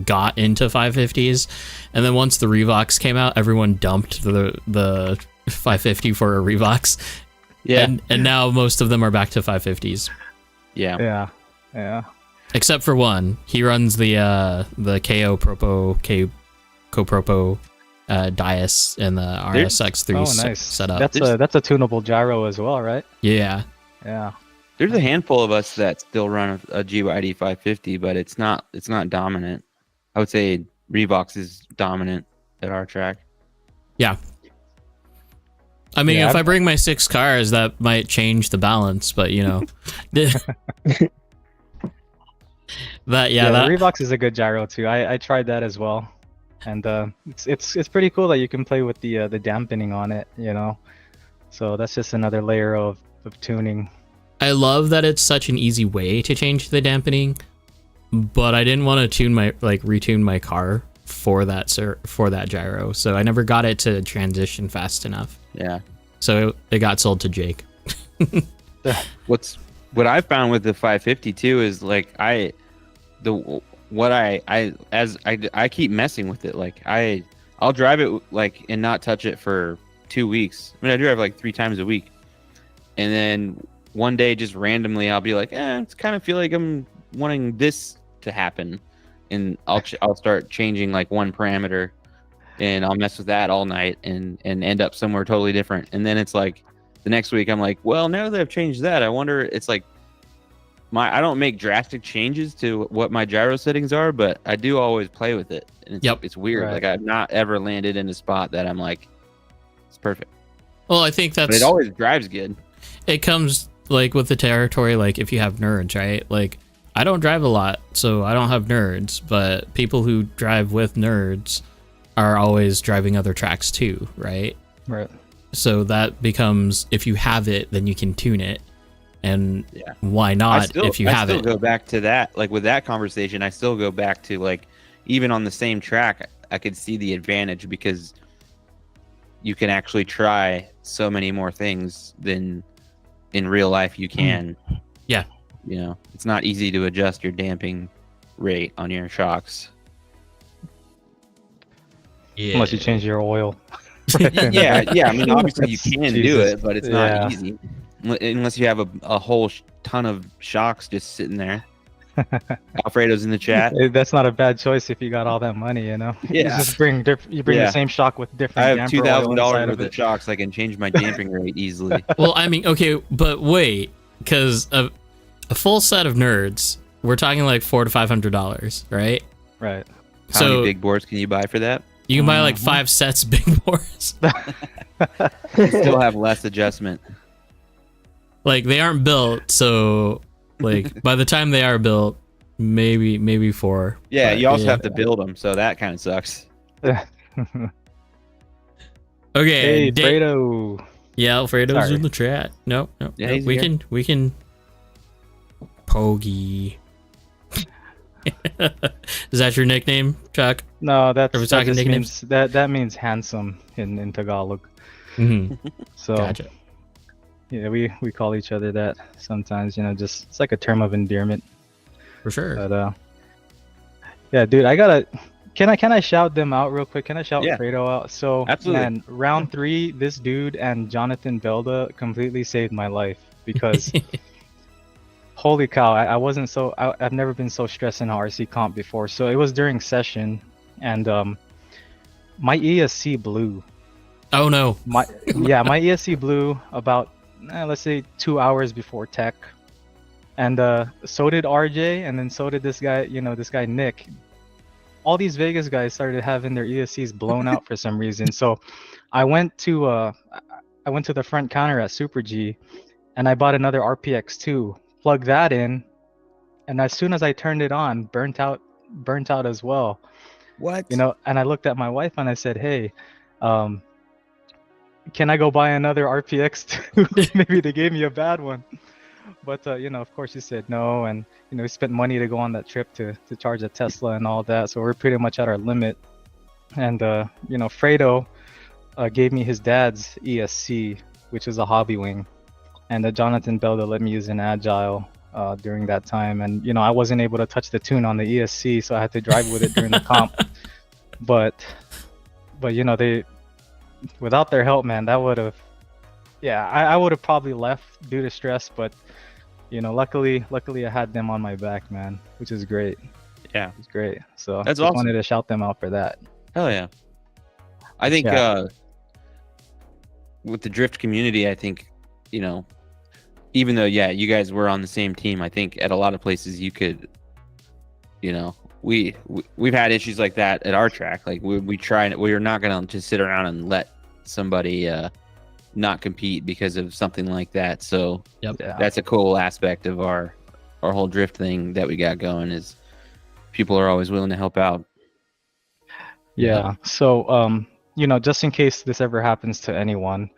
got into 550s, and then once the Revox came out, everyone dumped the 550 for a Revox. Yeah. And now most of them are back to 550s. Yeah. Except for one. He runs the KO Propo Dias and the RSX3 setup. That's a tunable gyro as well, right? Yeah. There's a handful of us that still run a GYD 550, but it's not dominant. I would say Revox is dominant at our track. Yeah. I mean, if I bring my 6 cars, that might change the balance, but But the Revox is a good gyro too. I tried that as well, and it's pretty cool that you can play with the dampening on it. So that's just another layer of tuning. I love that it's such an easy way to change the dampening, but I didn't want to retune my car for that gyro, so I never got it to transition fast enough. Yeah. So it got sold to Jake. What I found with the 550 too is I keep messing with it. I'll drive it and not touch it for 2 weeks. I mean, I drive 3 times a week, and then one day just randomly I'll be it's kind of feel like I'm wanting this to happen, and I'll start changing one parameter, and I'll mess with that all night and end up somewhere totally different. And then it's the next week I'm well, now that I've changed that, I wonder, it's I don't make drastic changes to what my gyro settings are, but I do always play with it. And it's weird. Right. I've not ever landed in a spot that I'm it's perfect. Well, I think But it always drives good. It comes with the territory, if you have nerds, right? I don't drive a lot, so I don't have nerds, but people who drive with nerds are always driving other tracks too, right? Right. So that becomes, if you have it, then you can tune it. And Yeah. why not if you have I it? still go back to that. Like with that conversation, I still go back to like, even on the same track, I could see the advantage because you can actually try so many more things than in real life you can. Yeah. You know, it's not easy to adjust your damping rate on your shocks. Yeah. Unless you change your oil. Yeah. I mean, obviously you can do Jesus. it, but it's Yeah. not easy unless you have a whole ton of shocks just sitting there. Alfredo's in the chat. That's not a bad choice if you got all that money, you know. You Yeah. just bring you bring Yeah. the same shock with different. I have damper oil $2,000 inside worth of it. shocks. I can change my damping rate easily. Well, I mean, okay, but wait, because a full set of nerds, we're talking like $400 to $500, right? Right. How So many big boards can you buy for that? you can buy like 5 sets of big boards. You still have less adjustment. Like they aren't built, so like by the time they are built, maybe 4. Yeah, But, you also have to build them, so that kind of sucks. Okay. Hey, Fredo. Yeah, Alfredo's Sorry. in the chat. No, Yeah, he's we here. can Pogi. Is that your nickname, Chuck? No, Are we that talking just nicknames? means that means handsome in Tagalog. Mm-hmm. So Gotcha. yeah, we call each other that sometimes. You know, just it's like a term of endearment. For sure. But yeah, dude, I gotta. Can I shout them out real quick? Can I shout Yeah. Fredo out? So Absolutely. man, round 3, this dude and Jonathan Belda completely saved my life because holy cow, I wasn't so I've never been so stressed in an RC comp before. So it was during session, and my ESC blew. Oh no. My ESC blew about let's say 2 hours before tech, and so did RJ, and then so did this guy. This guy Nick. All these Vegas guys started having their ESCs blown out for some reason. So I went to the front counter at Super G, and I bought another RPX2. Plugged that in, and as soon as I turned it on, burnt out as well. What? And I looked at my wife and I said, "Hey, can I go buy another RPX2? Maybe they gave me a bad one." But of course, she said no, and we spent money to go on that trip to charge a Tesla and all that, so we're pretty much at our limit. And Fredo gave me his dad's ESC, which is a hobby wing, and Jonathan Belda let me use an Agile during that time, and I wasn't able to touch the tune on the ESC, so I had to drive with it during the comp. But they, without their help, man, that would have, yeah, I would have probably left due to stress, but luckily I had them on my back, man, which is great. Yeah. It's great. So That's just awesome. wanted to shout them out for that. Hell yeah. I think Yeah. With the drift community, I think, even though, yeah, you guys were on the same team, I think at a lot of places you could, we've had issues like that at our track. Like we're not going to just sit around and let somebody not compete because of something like that. So Yep. Yeah. that's a cool aspect of our whole drift thing that we got going, is people are always willing to help out. Yeah. So, just in case this ever happens to anyone,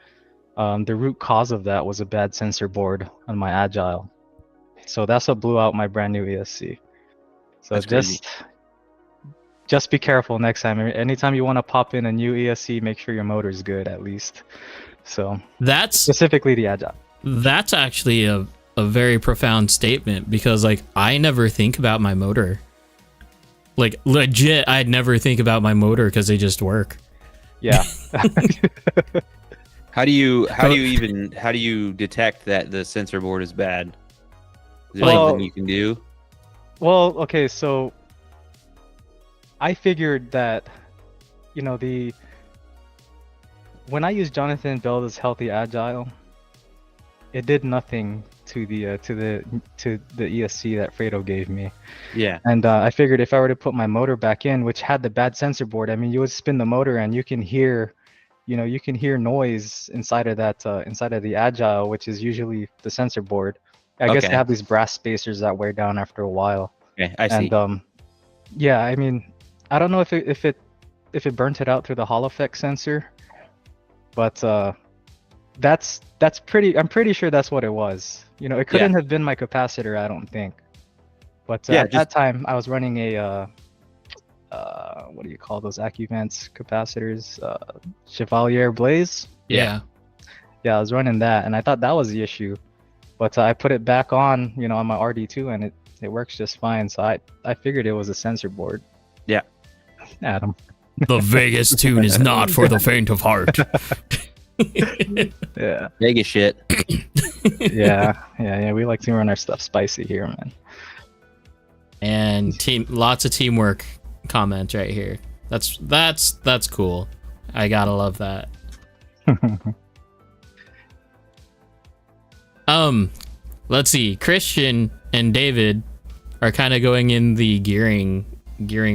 the root cause of that was a bad sensor board on my Agile. So that's what blew out my brand new ESC. So That's crazy. just be careful next time. Anytime you want to pop in a new ESC, make sure your motor's good at least. So That's specifically the Agile. that's actually a very profound statement, because like I never think about my motor. Like legit, I'd never think about my motor because they just work. Yeah. How do you detect that the sensor board is bad? Is there Well- something you can do? Well, okay, so I figured that, when I used Jonathan Belda's Healthy Agile, it did nothing to the ESC that Fredo gave me. Yeah. And I figured if I were to put my motor back in, which had the bad sensor board, I mean, you would spin the motor and you can hear noise inside of that, inside of the Agile, which is usually the sensor board. I guess they Okay. have these brass spacers that wear down after a while. Okay, I see. And yeah, I mean, I don't know if it burnt it out through the Hall effect sensor, but that's pretty. I'm pretty sure that's what it was. You know, it couldn't have been my capacitor, I don't think. But at that time, I was running a what do you call those AccuVents capacitors? Chevalier Blaze. Yeah. Yeah, I was running that, and I thought that was the issue. But I put it back on, you know, on my RD2, and it works just fine. So I figured it was a sensor board. Yeah. Adam. The Vegas tune is not for the faint of heart. Yeah. Vegas shit. Yeah. We like to run our stuff spicy here, man. And lots of teamwork comments right here. That's cool. I gotta love that. Let's see. Christian and David are kind of going in the gearing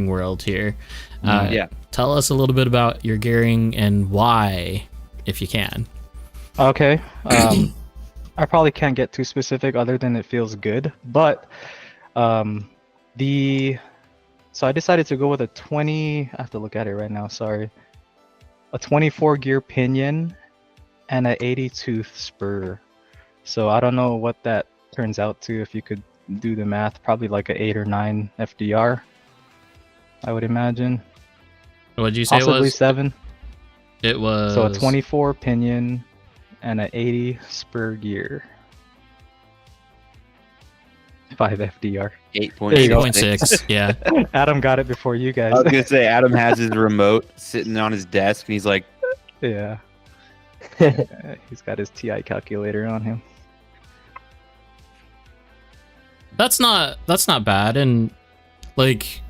world here. Tell us a little bit about your gearing and why, if you can. Okay. I probably can't get too specific other than it feels good, but so I decided to go with I have to look at it right now, sorry. A 24 gear pinion and an 80 tooth spur. So I don't know what that turns out to if you could do the math, probably like an 8 or 9 FDR, I would imagine. What did you say Possibly it was? 7. It was... So a 24 pinion and an 80 spur gear. 5 FDR. 8.6, yeah. Adam got it before you guys. I was gonna say Adam has his remote sitting on his desk, and he's like, Yeah. He's got his TI calculator on him. That's not bad, and like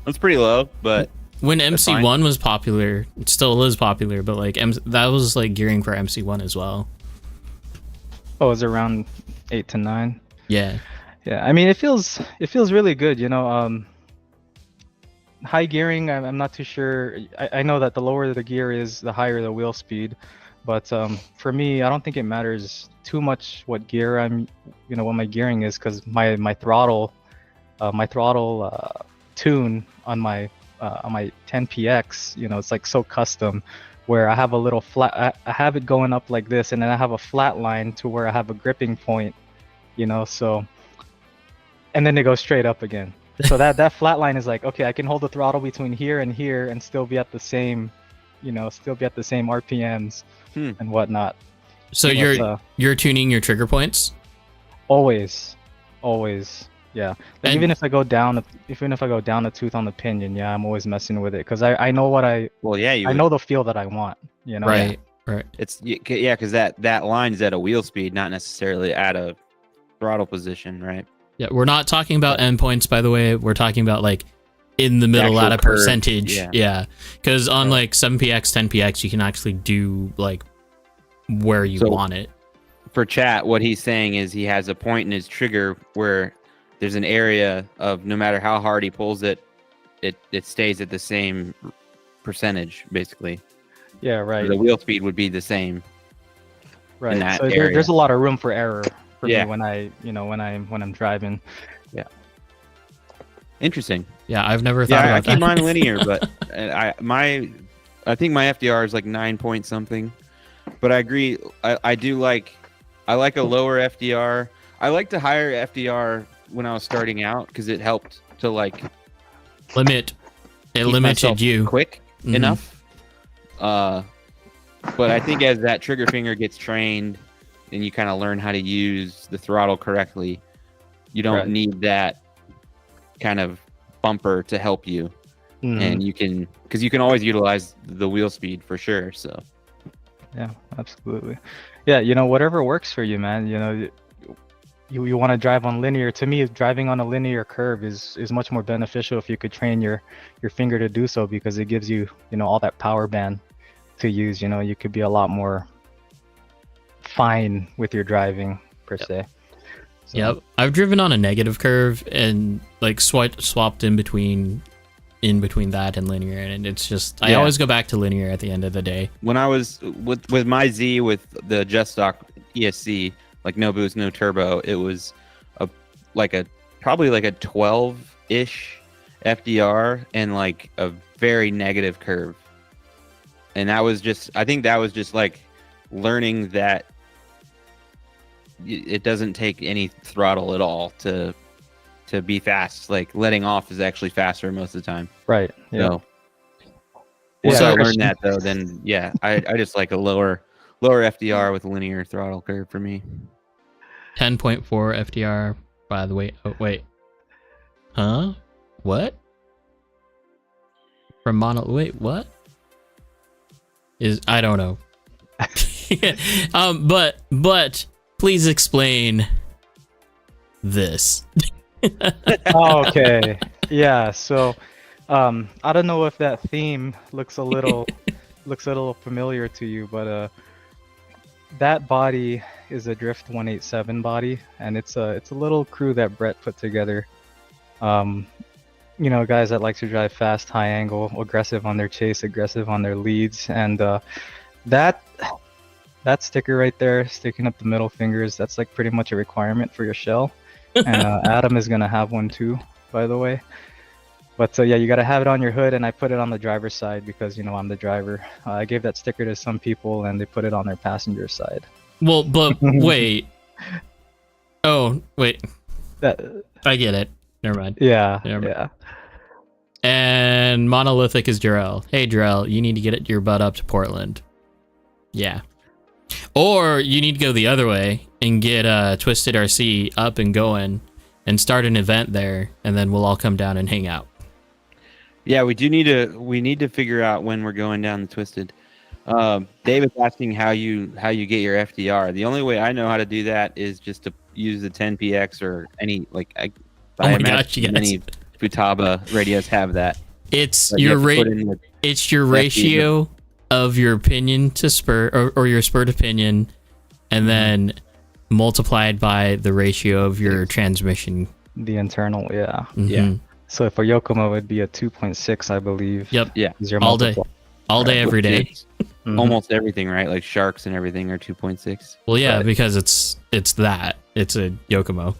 "That's pretty low," but when that's MC1 was popular, it still is popular, but like that was like gearing for MC1 as well. Oh, it's around 8 to 9. Yeah. Yeah, I mean it feels really good, you know. High gearing, I'm not too sure. I know that the lower the gear is, the higher the wheel speed, but for me, I don't think it matters too much what gear what my gearing is, because my throttle tune on my 10PX, you know, it's like so custom, where I have a little flat, I have it going up like this, and then I have a flat line to where I have a gripping point, you know, so, and then it goes straight up again. So that flat line is like, okay, I can hold the throttle between here and here and still be at the same, you know, RPMs and whatnot. So you're tuning your trigger points? Always, yeah. Like even if I go down a tooth on the pinion, yeah, I'm always messing with it because I know what I know the feel that I want, you know. Right. It's because that line is at a wheel speed, not necessarily at a throttle position, right? Yeah, we're not talking about endpoints, by the way. We're talking about like in the middle at a percentage. Yeah, because on like 7px, 10px, you can actually do like where you want it. For chat, what he's saying is he has a point in his trigger where there's an area of no matter how hard he pulls it, it stays at the same percentage, basically. Yeah, right. So the wheel speed would be the same. Right. In that so area. There's a lot of room for error for me when I'm driving. Yeah. Interesting. Yeah, I've never thought about that. I keep mine linear, but I think my FDR is like 9 point something. But I agree. I like a lower FDR. I liked a higher FDR when I was starting out because it helped to like limited you quick enough. But I think as that trigger finger gets trained and you kind of learn how to use the throttle correctly, you don't need that kind of bumper to help you. And you can always utilize the wheel speed for sure. So yeah, absolutely. Yeah, whatever works for you, man. You want to drive on linear. To me, driving on a linear curve is much more beneficial if you could train your finger to do so, because it gives you all that power band to use. You could be a lot more fine with your driving per se. So. Yep, I've driven on a negative curve and like swapped in between that and linear, and it's just I always go back to linear at the end of the day. When I was with my Z with the Just Stock ESC, like no boost, no turbo, it was probably like a 12-ish FDR and like a very negative curve. And I think that was just like learning that it doesn't take any throttle at all to be fast. Like letting off is actually faster most of the time. Right. Yeah. So once Yeah, I learned that though, then yeah, I just like a lower FDR with a linear throttle curve for me. 10.4 FDR, by the way. Oh, wait. Huh? What? From mono... Wait, what? I don't know. But please explain this. Okay. Yeah. So, I don't know if that theme looks a little familiar to you, but that body is a Drift 187 body, and it's a little crew that Brett put together. Guys that like to drive fast, high angle, aggressive on their chase, aggressive on their leads, and that sticker right there, sticking up the middle fingers, that's like pretty much a requirement for your shell. And Adam is gonna have one too, by the way. But yeah, you gotta have it on your hood, and I put it on the driver's side because I'm the driver. I gave that sticker to some people, and they put it on their passenger side. Well, but wait. Oh, wait. That, I get it. Never mind. yeah, Never mind. yeah. And Monolithic is Jarrell. Hey, Jarrell, you need to get your butt up to Portland. Yeah. Or you need to go the other way and get Twisted RC up and going and start an event there, and then we'll all come down and hang out. Yeah, we need to figure out when we're going down the Twisted. David's asking how you get your FDR. The only way I know how to do that is just to use the 10PX or any I gosh, yes. Many Futaba radios have that. It's But your you have to put in it's your ratio of your opinion to spur or your spurred opinion, and then multiplied by the ratio of your transmission. The internal, yeah. Mhm. Yeah. So for Yokomo, it would be a 2.6, I believe. Yep. Yeah. Is your All day. multiple. All day, every day. Mhm. Almost everything, right? Like sharks and everything are 2.6. Well, yeah, But- because it's that. It's a Yokomo.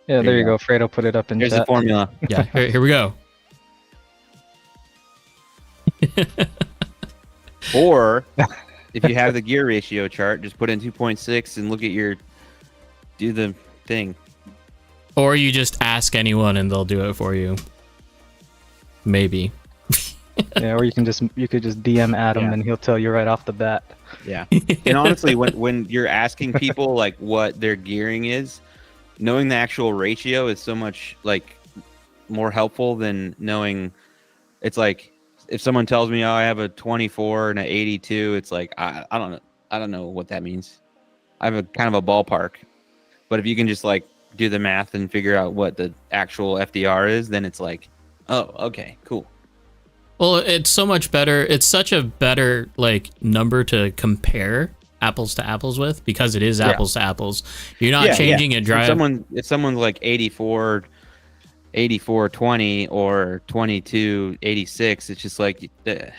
Yeah, there There you you go. Fredo put it up in Here's the chat. formula. Yeah, here we go. Or if you have the gear ratio chart, just put in 2.6 and do the thing. Or you just ask anyone and they'll do it for you. Maybe. Yeah, or you could just DM Adam Yeah. and he'll tell you right off the bat. Yeah. And honestly, when you're asking people like what their gearing is, knowing the actual ratio is so much more helpful than knowing. It's like if someone tells me, "Oh, I have a 24 and an 82," it's like I don't know what that means. I have a kind of a ballpark, but if you can just do the math and figure out what the actual FDR is, then it's like, oh, okay, cool. Well, it's so much better. It's such a better number to compare apples to apples with, because it is apples to apples. You're not changing a drive. If someone's like 84 20 or 22 86, it's just it's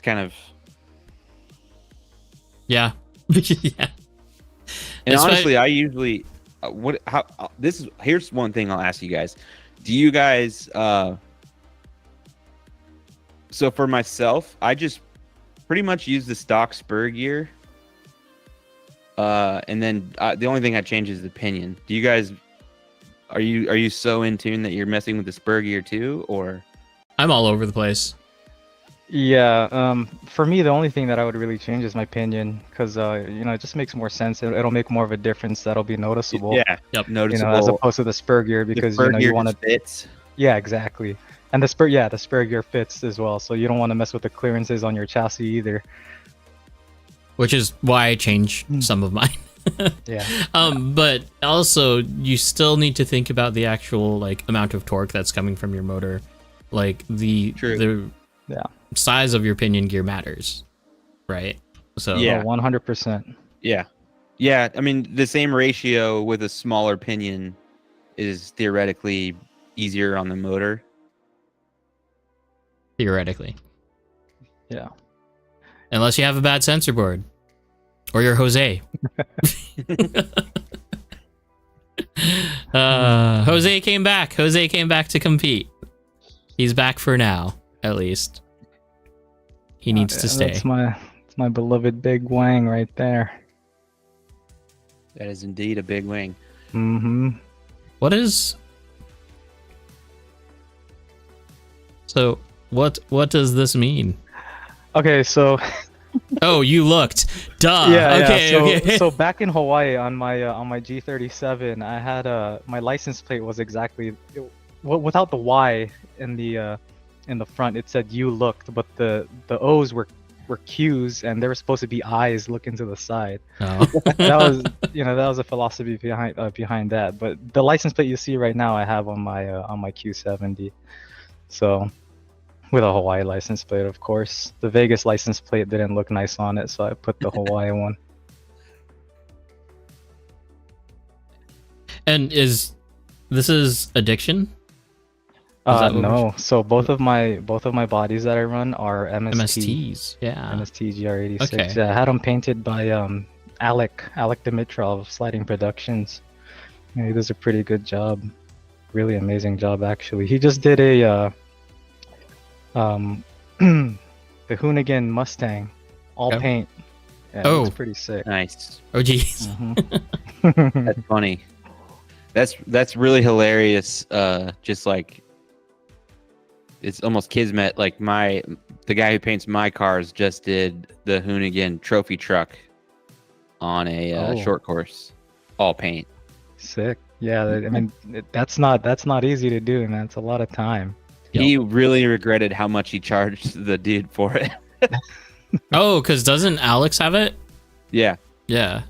kind of yeah. Yeah. And It's honestly, I usually here's one thing I'll ask you guys. Do you guys so for myself, I just pretty much use the stock spur gear. And then the only thing I change is the pinion. Do you guys are you so in tune that you're messing with the spur gear too, or? I'm all over the place. Yeah, for me, the only thing that I would really change is my pinion, because it just makes more sense. It'll make more of a difference that'll be noticeable. Yeah, Yep. noticeable. As opposed to the spur gear, because the spur gear you want to. fits. Yeah, exactly. And the spur gear fits as well, so you don't want to mess with the clearances on your chassis either. Which is why I changed some of mine. Yeah. But also you still need to think about the actual amount of torque that's coming from your motor. The Yeah. size of your pinion gear matters, right? So Yeah. 100%. Yeah. Yeah. I mean, the same ratio with a smaller pinion is theoretically easier on the motor. theoretically, Yeah. unless you have a bad sensor board, or you're Jose. Jose came back. Jose came back to compete. He's back for now, at least. He needs to stay. It's my beloved big wang right there. That is indeed a big wing. Mm-hmm. What is... So, what does this mean? Okay, so Oh, you looked. Duh. yeah. Okay, So, okay. so back in Hawaii on my G37, I had my license plate was exactly without the Y in the front. It said "you looked," but the O's were Q's, and they were supposed to be eyes looking to the side. Oh. That was a philosophy behind that. But the license plate you see right now, I have on my Q70. So, with a Hawaii license plate, of course. The Vegas license plate didn't look nice on it, so I put the Hawaii one. And this is addiction? Is that what No. So both of my bodies that I run are MSTs, yeah. MST GR86. Okay. Yeah, I had them painted by Alec Dimitrov of Sliding Productions. Yeah, he does a pretty good job. Really amazing job, actually. He just did a the Hoonigan Mustang, all Yep. paint. Yeah, Oh. it looks pretty sick. Nice. Oh, geez. Mhm. That's funny. That's really hilarious. Just like it's almost kismet. Like the guy who paints my cars just did the Hoonigan trophy truck on a Oh. short course, all paint. Sick. Yeah, I mean that's not easy to do, man. It's a lot of time. He really regretted how much he charged the dude for it. Oh, because doesn't Alex have it? Yeah, Yeah.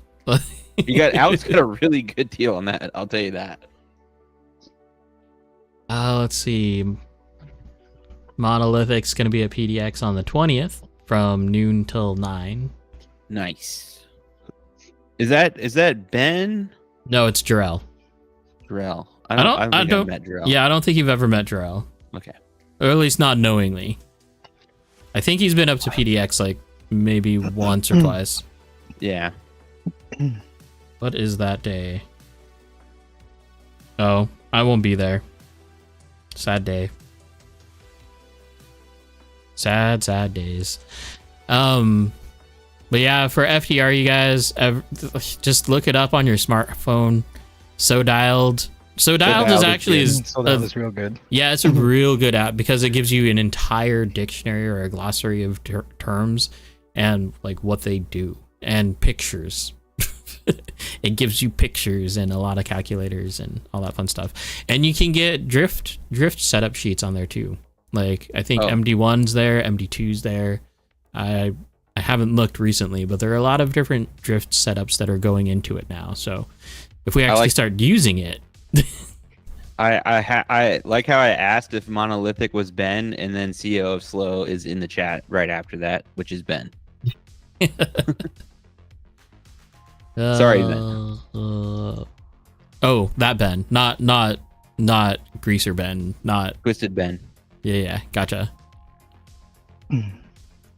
Alex got a really good deal on that. I'll tell you that. Let's see. Monolithic's going to be at PDX on the 20th from noon till 9. Nice. Is that Ben? No, it's Jarrell. Jarrell. I I don't think I've don't- met Jarrell. Yeah, I don't think you've ever met Jarrell. Okay. Or at least not knowingly. I think he's been up to PDX like maybe once or twice. Yeah. What is that day? Oh, I won't be there. Sad day. Sad days. But yeah, for FDR, you guys, just look it up on your smartphone. So dialed is actually So that was real good. yeah, it's a real good app because it gives you an entire dictionary or a glossary of terms and like what they do and pictures. It gives you pictures and a lot of calculators and all that fun stuff. And you can get drift setup sheets on there too. Like I think MD1's there, MD2's there. I haven't looked recently, but there are a lot of different drift setups that are going into it now. So if we actually start using it, I like how I asked if Monolithic was Ben, and then CEO of Slow is in the chat right after that, which is Ben. Sorry, Ben. Oh, that Ben, not Greaser Ben, not Twisted Ben. yeah, gotcha.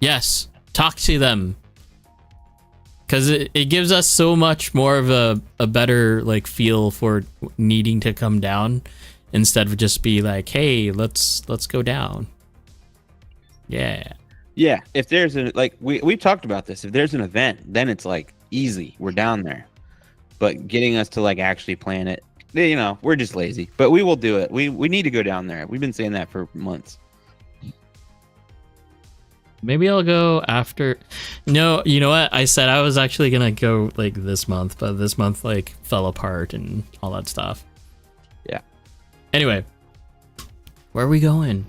Yes, talk to them. Because it gives us so much more of a better like feel for needing to come down instead of just be like, hey, let's go down. Yeah. Yeah, if there's we've talked about this. If there's an event, then it's like easy. We're down there. But getting us to like actually plan it, we're just lazy. But we will do it. We need to go down there. We've been saying that for months. Maybe I'll go after. No, you know what? I said I was actually gonna go like this month, but this month like fell apart and all that stuff. Yeah. Anyway, where are we going?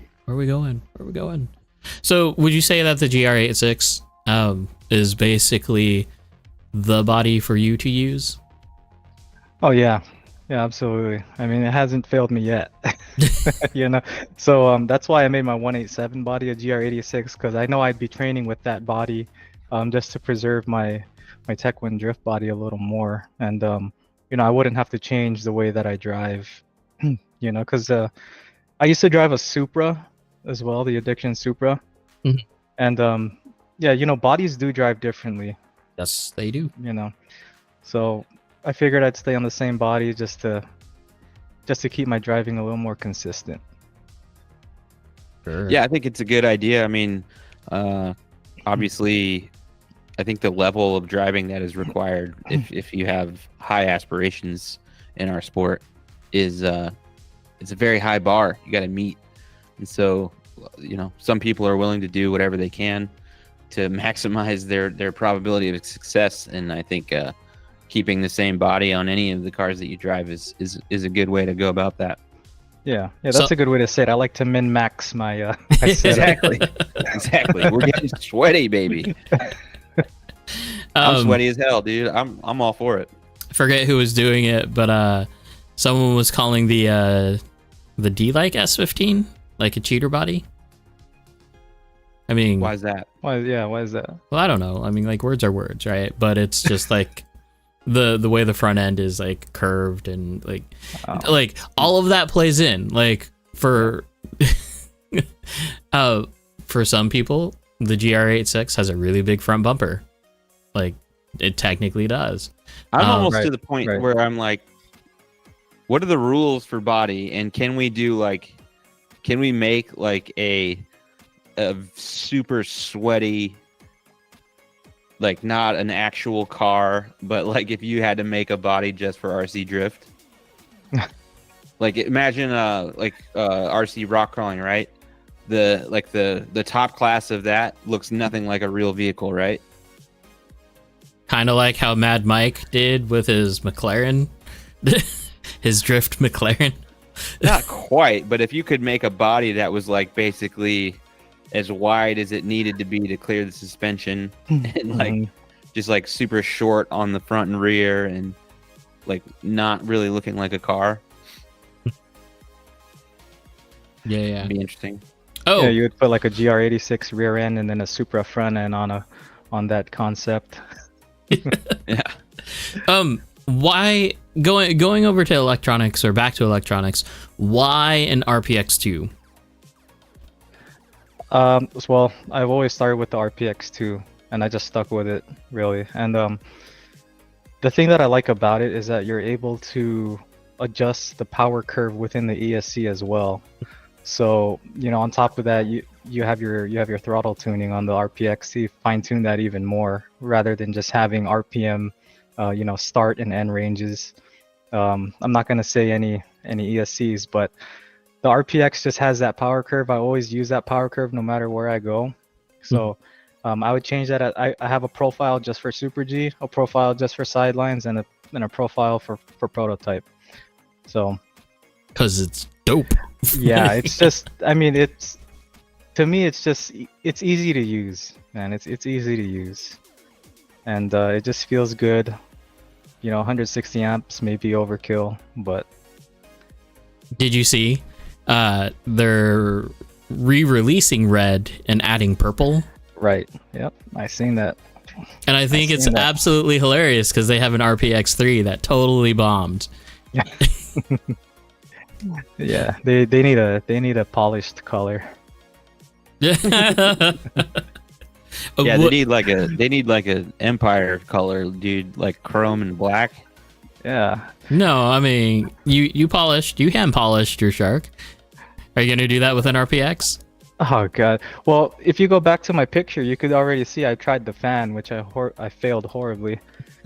So, would you say that the GR86 is basically the body for you to use? Oh yeah, absolutely. I mean, it hasn't failed me yet. So that's why I made my 187 body a GR86 because I know I'd be training with that body, just to preserve my Tech1Drift body a little more, and I wouldn't have to change the way that I drive, because I used to drive a Supra as well, the Addiction Supra, Mhm. and bodies do drive differently, Yes, they do. so I figured I'd stay on the same body just to keep my driving a little more consistent. Sure. Yeah, I think it's a good idea. I mean, obviously, I think the level of driving that is required if you have high aspirations in our sport is it's a very high bar you got to meet. And so, some people are willing to do whatever they can to maximize their probability of success. And I think keeping the same body on any of the cars that you drive is a good way to go about that. Yeah, that's a good way to say it. I like to min-max my, my setup. Exactly. We're getting sweaty, baby. I'm sweaty as hell, dude. I'm all for it. I forget who was doing it, but someone was calling the D-like S15 like a cheater body. I mean, why is that? Why is that? Well, I don't know. I mean, like, words are words, right? But it's just like the way the front end is like curved and like all of that plays in. Like for for some people, the GR86 has a really big front bumper. Like it technically does. I'm almost to the point where I'm like, what are the rules for body? And can we make like a super sweaty, like not an actual car, but like if you had to make a body just for RC drift, like imagine RC rock crawling, right? The top class of that looks nothing like a real vehicle, right? Kind of like how Mad Mike did with his McLaren, his drift McLaren. Not quite, but if you could make a body that was like basically as wide as it needed to be to clear the suspension and like just like super short on the front and rear and like not really looking like a car. Yeah. It'd be interesting. Oh, yeah, you would put like a GR86 rear end and then a Supra front end on that concept. Yeah. Why going over to electronics or back to electronics? Why an RPX2? Well, I've always started with the RPX2, and I just stuck with it really. And the thing that I like about it is that you're able to adjust the power curve within the ESC as well. So on top of that, you have your throttle tuning on the RPX to fine tune that even more, rather than just having RPM, start and end ranges. I'm not gonna say any ESCs, but the RPX just has that power curve. I always use that power curve no matter where I go. So I would change that. I have a profile just for Super G, a profile just for sidelines, and a profile for prototype. So, because it's dope. Yeah, it's just. I mean, to me, it's easy to use, man. It's easy to use, and it just feels good. 160 amps may be overkill, but. Did you see? They're re-releasing red and adding purple. Right. Yep. I seen that. And I think it's absolutely hilarious because they have an RPX3 that totally bombed. Yeah. They need a polished color. Yeah, they need like an Empire color, dude, like chrome and black. Yeah. No, I mean you hand polished your Shark. Are you gonna do that with an RPX? Oh god. Well, if you go back to my picture, you could already see I tried the fan, which I failed horribly.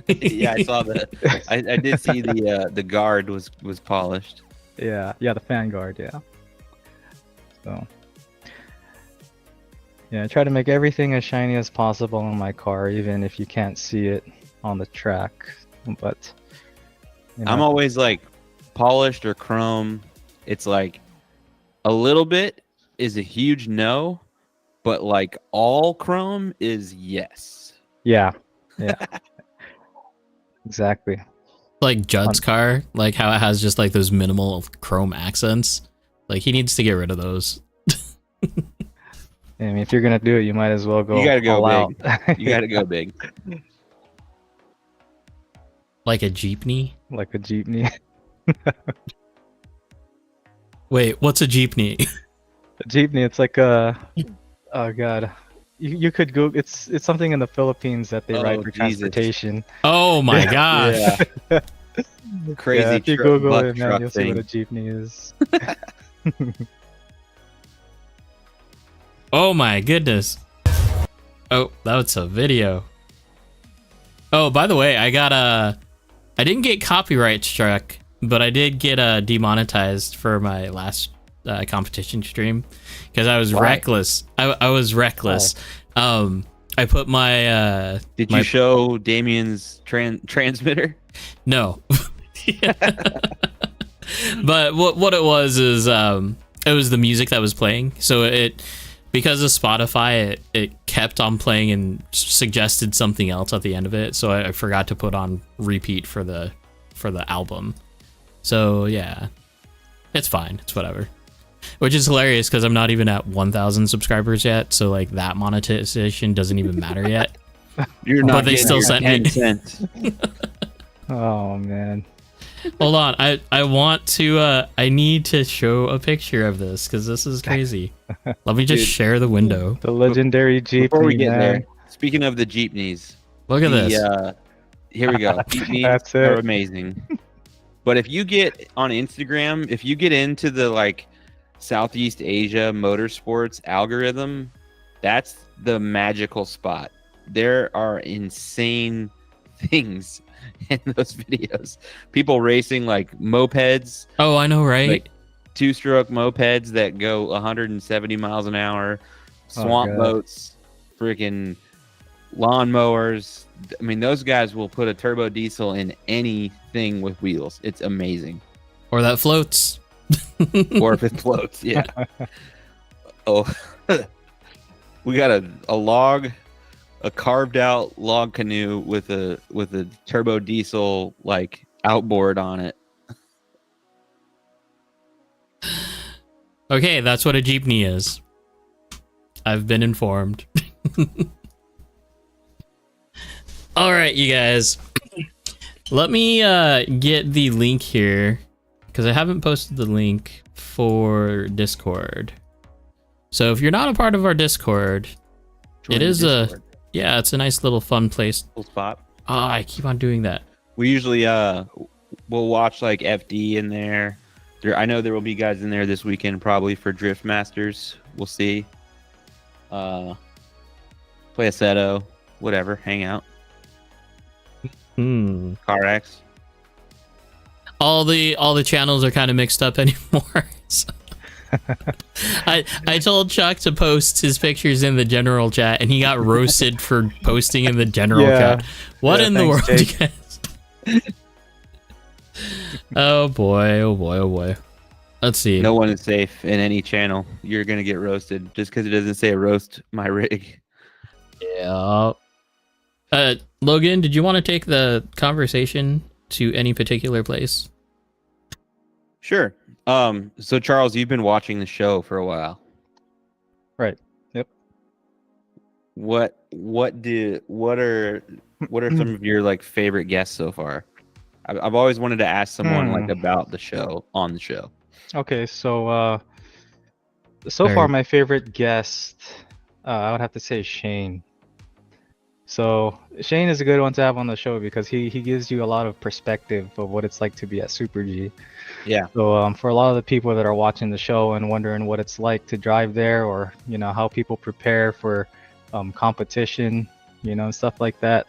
Yeah, I saw that. I did see the guard was polished. Yeah, the fan guard. Yeah. So. Yeah, I try to make everything as shiny as possible on my car, even if you can't see it on the track. But. I'm always like polished or chrome. It's like a little bit is a huge no, but like all chrome is yes. Yeah. Exactly. Like Judd's car, like how it has just like those minimal chrome accents. Like he needs to get rid of those. I mean, if you're gonna do it, you might as well go. You gotta go big. Out. You gotta go big. Like a Jeepney? Like a Jeepney. Wait, what's a Jeepney? A Jeepney, it's like a... Oh, God. You could go... It's something in the Philippines that they ride for transportation. Oh, my gosh. Yeah. Crazy if you Google it, man, truck you'll thing. see what a Jeepney is. Oh, my goodness. Oh, that's a video. Oh, by the way, I didn't get copyright struck, but I did get demonetized for my last competition stream because I was reckless. I was reckless. I put my Did you show Damien's transmitter? No. But what it was is it was the music that was playing. So because of Spotify, it kept on playing and suggested something else at the end of it. So I forgot to put on repeat for the album. So yeah, it's fine. It's whatever. Which is hilarious because I'm not even at 1,000 subscribers yet. So like that monetization doesn't even matter yet. You're not. But they still sent me 10 cents. Oh man. Hold on, I want to I need to show a picture of this because this is crazy. Let me just share the window. The legendary Jeep. Before we get there, speaking of the Jeepneys, Look at this. Here we go. Jeepneys That's it. are amazing. But if you get on Instagram, if you get into the like Southeast Asia motorsports algorithm, that's the magical spot. There are insane things in those videos. People racing like mopeds. Oh, I know, right? Like 2-stroke mopeds that go 170 miles an hour, swamp boats, freaking lawnmowers. I mean, those guys will put a turbo diesel in anything with wheels. It's amazing. Or that floats. Or if it floats, yeah. Oh, we got a log, a carved out log canoe with a turbo diesel like outboard on it. Okay, that's what a jeepney is. I've been informed. All right, you guys. Let me get the link here because I haven't posted the link for Discord. So if you're not a part of our Discord, Join the Discord. It's a nice little fun place. Cool spot. I keep on doing that. We usually we'll watch like FD in there. I know there will be guys in there this weekend probably for Drift Masters. We'll see. Play a Seto, whatever, hang out. Car X. All the channels are kind of mixed up anymore. So. I told Chuck to post his pictures in the general chat, and he got roasted for posting in the general chat. What in the world, Jake? You guys? Oh boy, oh boy, oh boy. Let's see. No one is safe in any channel. You're gonna get roasted just because it doesn't say roast my rig. Yeah. Logan, did you want to take the conversation to any particular place? Sure. So Charles, you've been watching the show for a while. Right. Yep. What are some of your like favorite guests so far? I've always wanted to ask someone like about the show on the show. Okay, so far my favorite guest, I would have to say Shane. So Shane is a good one to have on the show because he gives you a lot of perspective of what it's like to be at Super G. Yeah. So for a lot of the people that are watching the show and wondering what it's like to drive there, or how people prepare for competition, and stuff like that.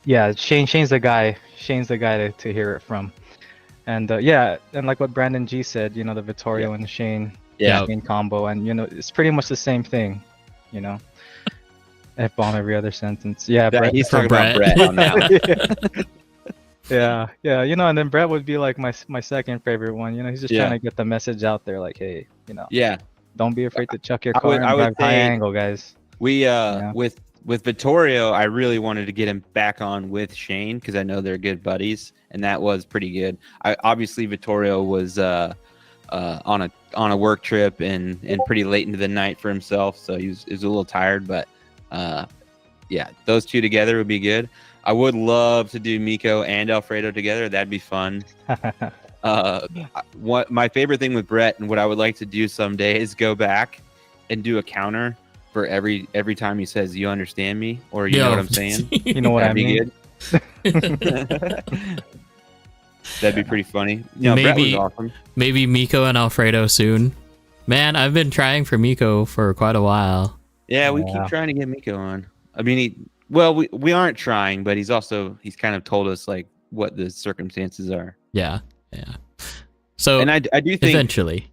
Yeah, Shane's the guy. Shane's the guy to hear it from. And and like what Brandon G said, the Vittorio and Shane combo, and it's pretty much the same thing. F-bomb every other sentence. Yeah, Brett, he's talking about Brett on that one. Yeah, and then Brett would be like my second favorite one. He's just trying to get the message out there, like, hey, don't be afraid to chuck your car and drive high angle, guys. We with Vittorio, I really wanted to get him back on with Shane because I know they're good buddies, and that was pretty good. Obviously Vittorio was on a work trip and pretty late into the night for himself, so he was a little tired, but those two together would be good. I would love to do Miko and Alfredo together. That'd be fun. What my favorite thing with Brett and what I would like to do someday is go back and do a counter for every time he says "you understand me" or "you know what I'm saying." You know what I mean? Good. That'd be pretty funny. Brett was awesome. Maybe Miko and Alfredo soon. Man, I've been trying for Miko for quite a while. Yeah, we keep trying to get Miko on. I mean, we aren't trying, but he's kind of told us like what the circumstances are. Yeah. So, and I do think eventually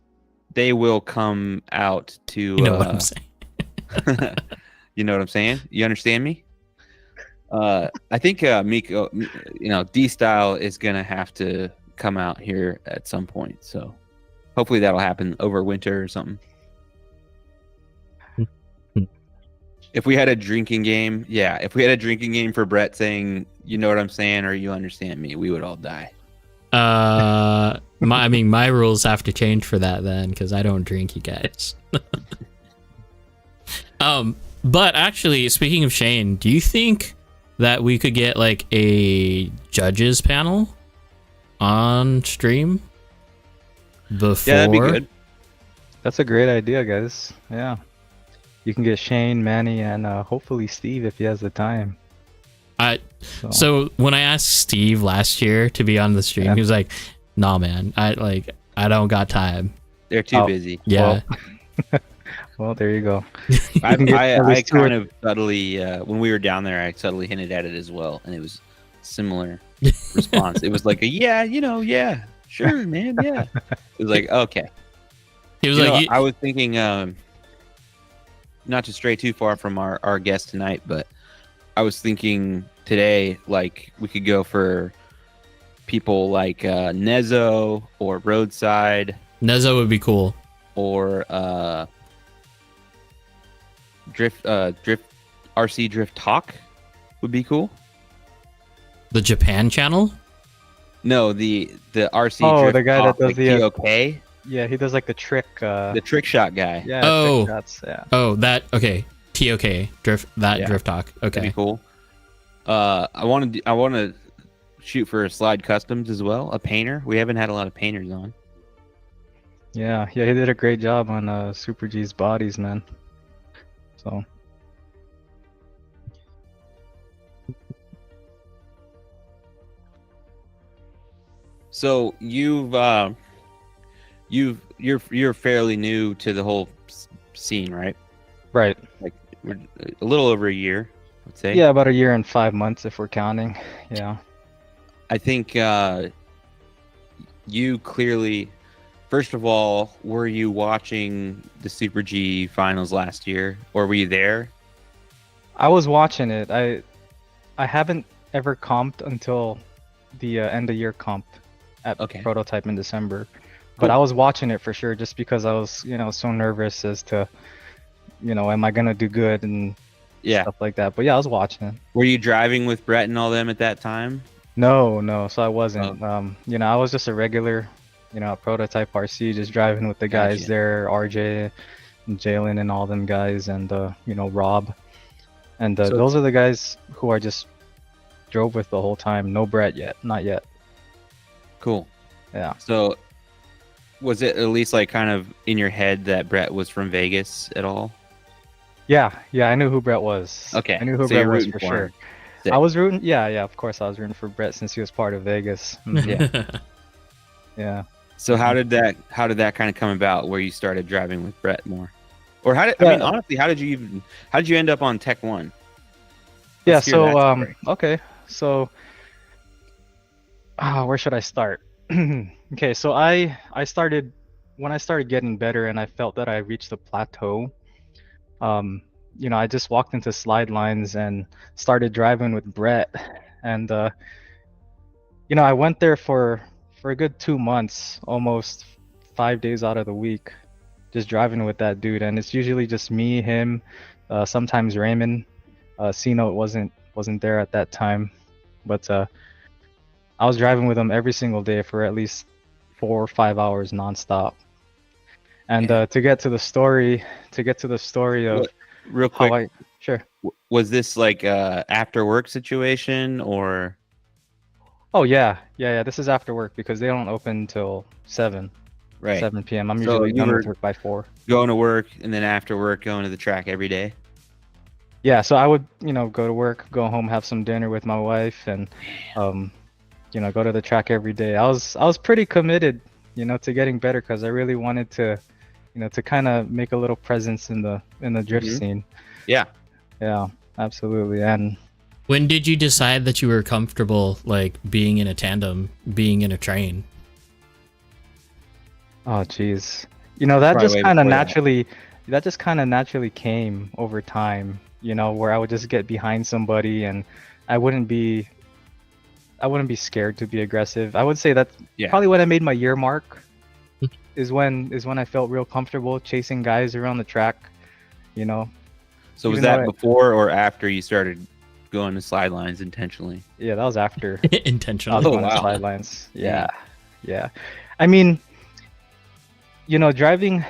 they will come out to. You know what I'm saying? You know what I'm saying? You understand me? I think Miko, D Style is gonna have to come out here at some point. So hopefully that'll happen over winter or something. If we had a drinking game, for Brett saying, "You know what I'm saying," or "You understand me," we would all die. My rules have to change for that then, because I don't drink, you guys. But actually, speaking of Shane, do you think that we could get like a judges panel on stream before? Yeah, that'd be good. That's a great idea, guys. Yeah. You can get Shane, Manny, and hopefully Steve if he has the time. So when I asked Steve last year to be on the stream, he was like, "Nah, man, I don't got time. They're too busy." Yeah. Well, there you go. I kind of subtly, when we were down there, I subtly hinted at it as well, and it was similar response. It was like yeah, sure, man, yeah. It was like, okay. He was like, I was thinking, not to stray too far from our guest tonight, but I was thinking today, like we could go for people like Nezo or Roadside. Nezo would be cool. Or Drift RC Drift Talk would be cool. The Japan channel? No, the RC Drift the guy Talk, that does like the TOK. Yeah, he does like the trick shot guy. Yeah. Oh. Trick shots, yeah. Oh, that okay. TOK Drift Drift Talk. Okay. That'd be cool. I want to shoot for Slide Customs as well. A painter. We haven't had a lot of painters on. Yeah, he did a great job on Super G's bodies, man. So. So you're fairly new to the whole scene, right? Right. Like we're a little over a year, I'd say. Yeah, about a year and 5 months if we're counting. Yeah. I think you clearly. First of all, were you watching the Super G finals last year, or were you there? I was watching it. I haven't ever comped until the end of year comp at Prototype in December, but I was watching it for sure just because I was, so nervous as to, am I gonna do good and stuff like that. But yeah, I was watching it. Were you driving with Brett and all them at that time? No. So I wasn't. I was just a regular. At Prototype RC, just driving with the guys there, RJ, and Jalen, and all them guys, and Rob, and those are the guys who I just drove with the whole time. No Brett yet, not yet. Cool. Yeah. So, was it at least like kind of in your head that Brett was from Vegas at all? Yeah, I knew who Brett was. Okay, I knew who Brett was for sure. Sick. I was rooting. Yeah, of course I was rooting for Brett since he was part of Vegas. Yeah. So how did that kind of come about where you started driving with Brett more? Or honestly, how did you end up on Tech1? Yeah, so okay. So where should I start? Okay, so I started when I started getting better and I felt that I reached a plateau. I just walked into slide lines and started driving with Brett, and I went there for a good 2 months, almost 5 days out of the week, just driving with that dude. And it's usually just me, him, sometimes Raymond. Sino wasn't there at that time, but I was driving with him every single day for at least 4 or 5 hours nonstop. And to get to the story of real quick, sure. Was this like after work situation or? Oh yeah. This is after work because they don't open till 7 p.m. I'm usually done with work by 4. Going to work and then after work going to the track every day. Yeah, so I would go to work, go home, have some dinner with my wife, and go to the track every day. I was pretty committed, to getting better because I really wanted to, to kind of make a little presence in the drift scene. Yeah. absolutely. And When did you decide that you were comfortable like being in a tandem, being in a train? oh geez, that Probably just way kind of before that. naturally, that just kind of naturally came over time. Where I would just get behind somebody and I wouldn't be I wouldn't be scared to be aggressive. I would say that Yeah. probably when I made my year mark is when I felt real comfortable chasing guys around the track. You know, So was Even though that before or after you started going to slide lines intentionally? yeah, that was after I was Intentionally. Oh, going to wow. sidelines. Yeah, yeah. I mean, driving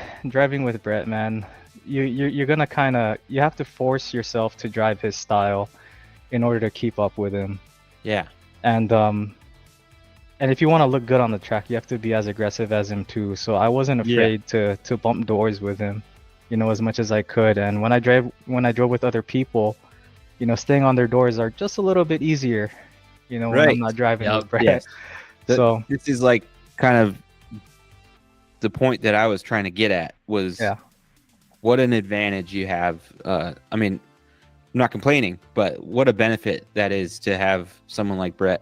with Brett, man, you're gonna you have to force yourself to drive his style in order to keep up with him. Yeah. And if you want to look good on the track, you have to be as aggressive as him too. So I wasn't Yeah. afraid to bump doors with him, as much as I could. And when I drove with other people, staying on their doors are just a little bit easier, when Right. I'm not driving Yep. with Brett. Yes. So This is like kind of the point that I was trying to get at was Yeah. what an advantage you have. I mean, I'm not complaining, but what a benefit that is to have someone like Brett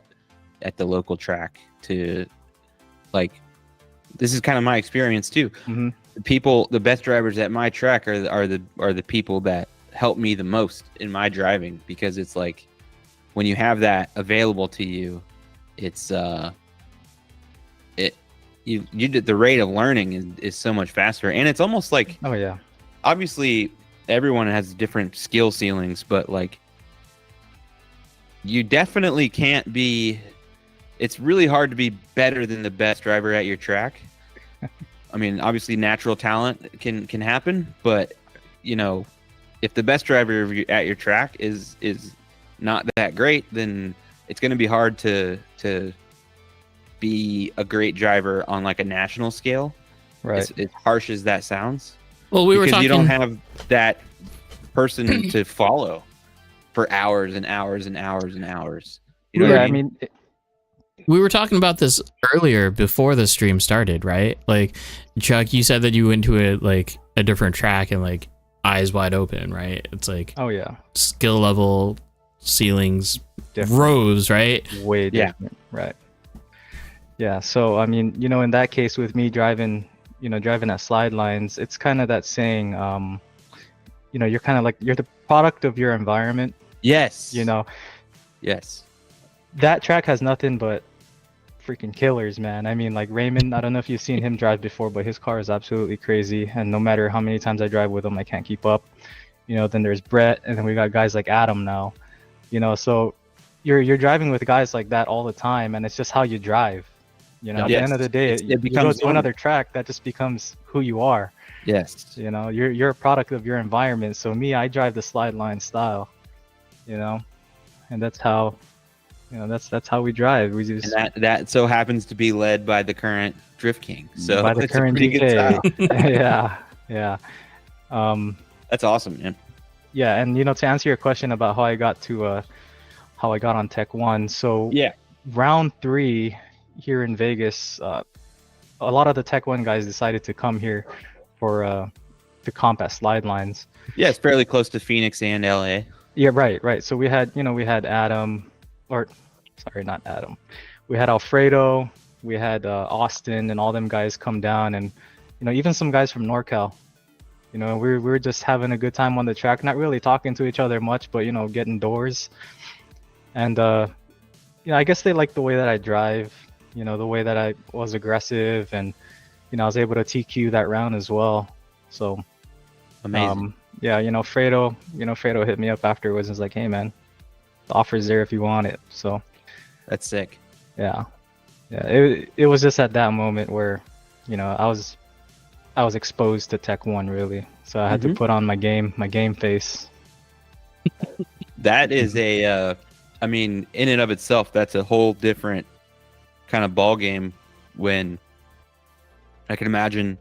at the local track to like, this is kind of my experience too. mhm. The best drivers at my track are the people that help me the most in my driving, because it's like when you have that available to you, it's the rate of learning is so much faster, and it's almost like, Oh yeah. obviously everyone has different skill ceilings, but like you definitely can't be, it's really hard to be better than the best driver at your track. I mean, obviously natural talent can happen, but if the best driver at your track is not that great, then it's going to be hard to be a great driver on like a national scale. Right. As harsh as that sounds. Well, we were Because talking. you don't have that person to follow for hours and hours and hours and hours. You know yeah, what I I mean? mean, We were talking about this earlier before the stream started, right? Like, Chuck, you said that you went to a different track and like eyes wide open, right? It's like oh yeah, skill level ceilings different. rose, right? Way Yeah. different. Right. Yeah. So I mean, in that case with me driving at slide lines, it's kind of that saying, you're kind of like, you're the product of your environment. Yes. Yes. That track has nothing but freaking killers, man. I mean, like Raymond, I don't know if you've seen him drive before, but his car is absolutely crazy. And no matter how many times I drive with him, I can't keep up. Then there's Brett, and then we got guys like Adam now. So you're driving with guys like that all the time, and it's just how you drive. At the Yes. end of the day, It you go becomes to another track, that just becomes who you are. Yes. You're a product of your environment. So me, I drive the slide line style, and that's how, that's how we drive. We just And that so happens to be led by the current Drift King. So by the it's current a pretty good DK. style. yeah. That's awesome, man. Yeah, and to answer your question about how I got on Tech 1. So Yeah. round 3 here in Vegas, a lot of the Tech 1 guys decided to come here for the comp at slide lines. Yeah, it's fairly close to Phoenix and LA. Yeah, right. So we had Adam, or sorry, not Adam. We had Alfredo, we had Austin, and all them guys come down, and even some guys from NorCal. We were just having a good time on the track, not really talking to each other much, but getting doors. And I guess they like the way that I drive, the way that I was aggressive, and I was able to TQ that round as well. So Amazing. yeah, Fredo hit me up afterwards and was like, "Hey man, the offer's there if you want it." So That's sick. yeah, it was just at that moment where I was exposed to Tech 1 really, so I had to put on my game face. That is I mean, in and of itself, that's a whole different kind of ball game. When I can imagine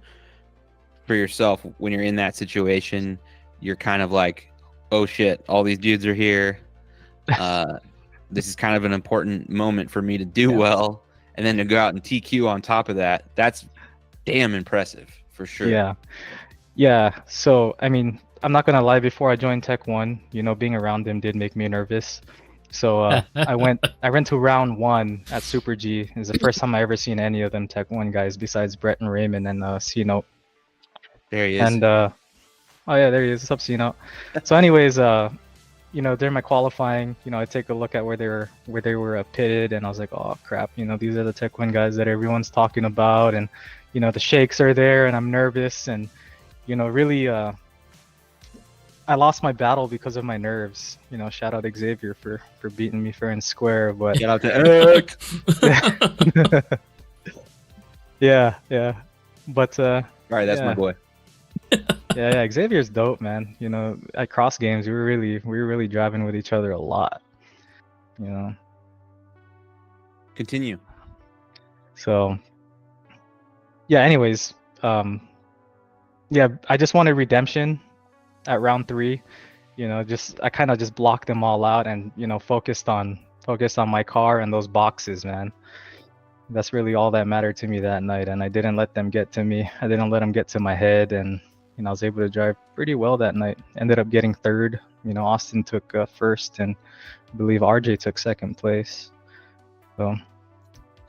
for yourself, when you're in that situation, you're kind of like, oh shit, all these dudes are here. This is kind of an important moment for me to do well. And then to go out and TQ on top of that, that's damn impressive for sure. Yeah. So I mean, I'm not gonna lie. Before I joined Tech 1, being around them did make me nervous. So I went to round 1 at Super G. It was the first time I ever seen any of them Tech 1 guys besides Brett and Raymond and C-Note. There he is. And oh yeah, there he is. What's up, C-Note? So anyways, during my qualifying, I take a look at where they were pitted, and I was like, oh crap, these are the Tech 1 guys that everyone's talking about, and the shakes are there, and I'm nervous, and really I lost my battle because of my nerves. Shout out Xavier for beating me fair and square, but Shout out to Eric. yeah, but All right, that's yeah. my boy. yeah, Xavier's dope, man. At cross games, we were really driving with each other a lot. Continue. So yeah, anyways, yeah, I just wanted redemption at round 3. I kind of just blocked them all out and focused on my car and those boxes, man. That's really all that mattered to me that night, and I didn't let them get to me. I didn't let them get to my head, and I was able to drive pretty well that night. Ended up getting 3rd. Austin took 1st, and I believe RJ took 2nd place. So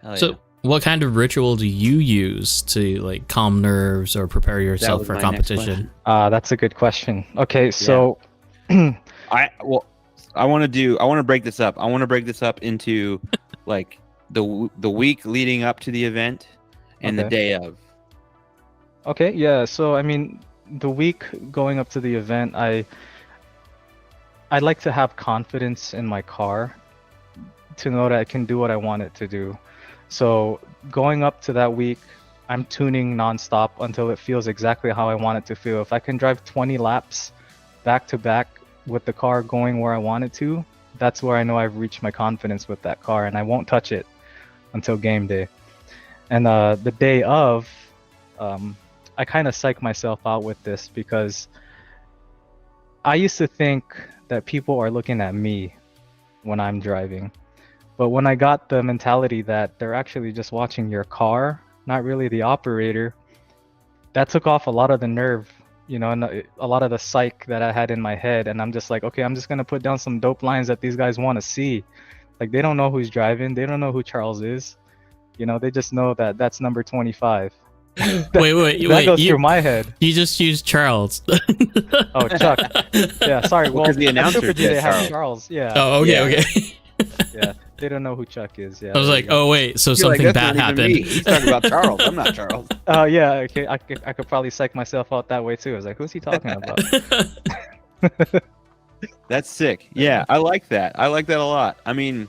Hell So, yeah. what kind of ritual do you use to like calm nerves or prepare yourself was for my next competition? that's a good question. Okay, so I want to break this up. I want to break this up into like the week leading up to the event and the Okay. day of. Okay, yeah. So I mean, the week going up to the event, I'd like to have confidence in my car to know that I can do what I want it to do. So going up to that week, I'm tuning nonstop until it feels exactly how I want it to feel. If I can drive 20 laps back to back with the car going where I want it to, that's where I know I've reached my confidence with that car, and I won't touch it until game day. And the day of, I kind of psych myself out with this because I used to think that people are looking at me when I'm driving. But when I got the mentality that they're actually just watching your car, not really the operator, that took off a lot of the nerve, and a lot of the psych that I had in my head. And I'm just like, okay, I'm just going to put down some dope lines that these guys want to see. Like, they don't know who's driving. They don't know who Charles is. They just know that that's number 25. Wait, That goes through my head. you just used Charles. Oh, Chuck. Yeah, sorry. Well, Well, 'cause the at announcer Super G, said they have Charles. Charles. Yeah, Oh, okay, Yeah. okay. yeah. They don't know who Chuck is. Yeah. I was there like, you go. oh wait, so You're something like, bad "That's not even me. happened. He's talking about Charles. I'm not Charles. Oh, yeah. Okay, I could probably psych myself out that way too. I was like, who's he talking about? That's sick. Yeah, I like that. I like that a lot. I mean,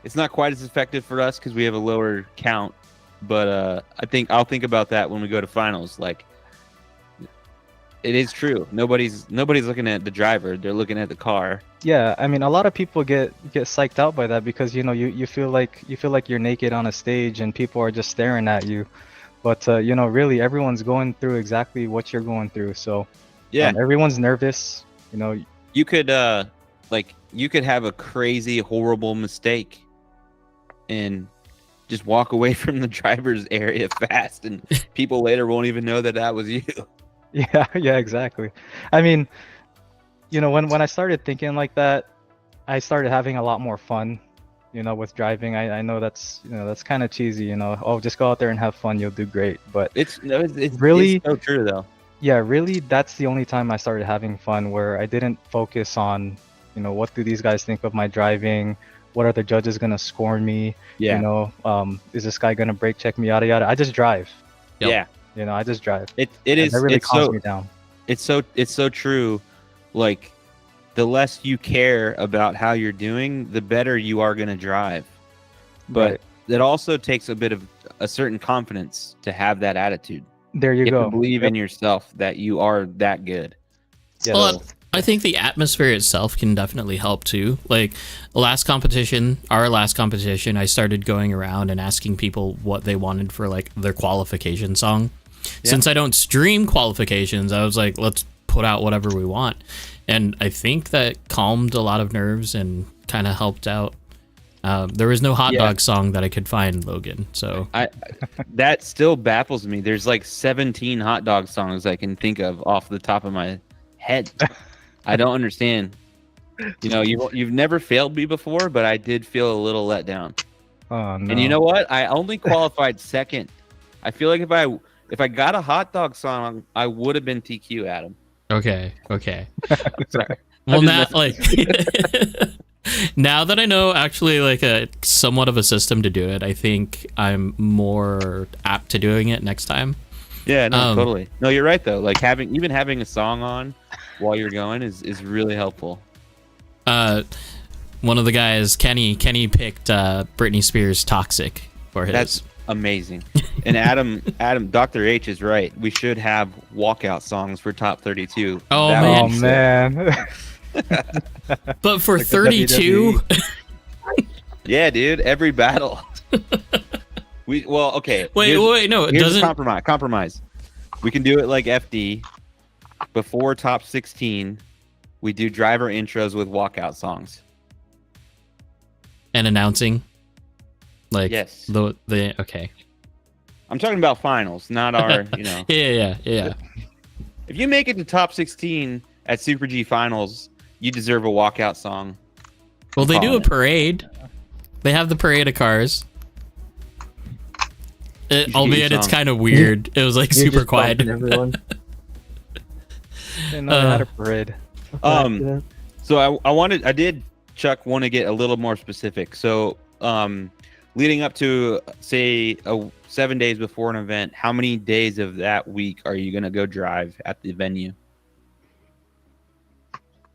it's not quite as effective for us because we have a lower count, but I think I'll think about that when we go to finals. Like, it is true. Nobody's looking at the driver. They're looking at the car. Yeah, I mean, a lot of people get psyched out by that because you feel like you're naked on a stage and people are just staring at you, but really everyone's going through exactly what you're going through. So Yeah, everyone's nervous. you could you could have a crazy, horrible mistake, and just walk away from the driver's area fast, and people later won't even know that was you. Yeah, exactly. I mean, when I started thinking like that, I started having a lot more fun, with driving. I know that's kind of cheesy, oh, just go out there and have fun, you'll do great. But It's Really? it's so true though. yeah, really, that's the only time I started having fun, where I didn't focus on, what do these guys think of my driving? What are the judges gonna score me? Yeah, Is this guy gonna brake check me? Yada yada. I just drive. Yep. yeah. I just drive. It And is. that really It's calms so me down. it's so true. Like, the less you care about how you're doing, the better you are gonna drive. But Right. it also takes a bit of a certain confidence to have that attitude. There you You have go. to believe Yep. in yourself that you are that good. Yeah. Well, I think the atmosphere itself can definitely help too. Like our last competition, I started going around and asking people what they wanted for like their qualification song. Yeah. Since I don't stream qualifications, I was like, let's put out whatever we want. And I think that calmed a lot of nerves and kind of helped out. There was no hot Yeah. dog song that I could find, Logan. So That still baffles me. There's like 17 hot dog songs I can think of off the top of my head. I don't understand. You know, you've never failed me before, but I did feel a little let down. Oh no. And you know what? I only qualified second. I feel like if I got a hot dog song, I would have been TQ, Adam. Okay. Sorry. Well, I'm now just like now that I know actually like a somewhat of a system to do it, I think I'm more apt to doing it next time. Yeah, no, totally. No, you're right though. Like having a song on while you're going is really helpful. One of the guys, Kenny picked Britney Spears' "Toxic" for his. That's amazing. And Adam, Dr. H is right. We should have walkout songs for top 32. Oh, That man. would Oh be man. But for Like the 32, yeah, dude. Every battle. Okay. wait, no, it Here's doesn't. a compromise. We can do it like FD. Before top 16, we do driver intros with walkout songs. And announcing, like Yes. the okay. I'm talking about finals, not our, you know. Yeah. If you make it to top 16 at Super G finals, you deserve a walkout song. Well, they do a calling it. parade. They have the parade of cars. should Albeit get your it's song. kind of weird. It was like You're super just quiet. bumping everyone. Didn't know they had a parade. So I did, Chuck, want to get a little more specific. So leading up to, say, 7 days before an event, how many days of that week are you going to go drive at the venue?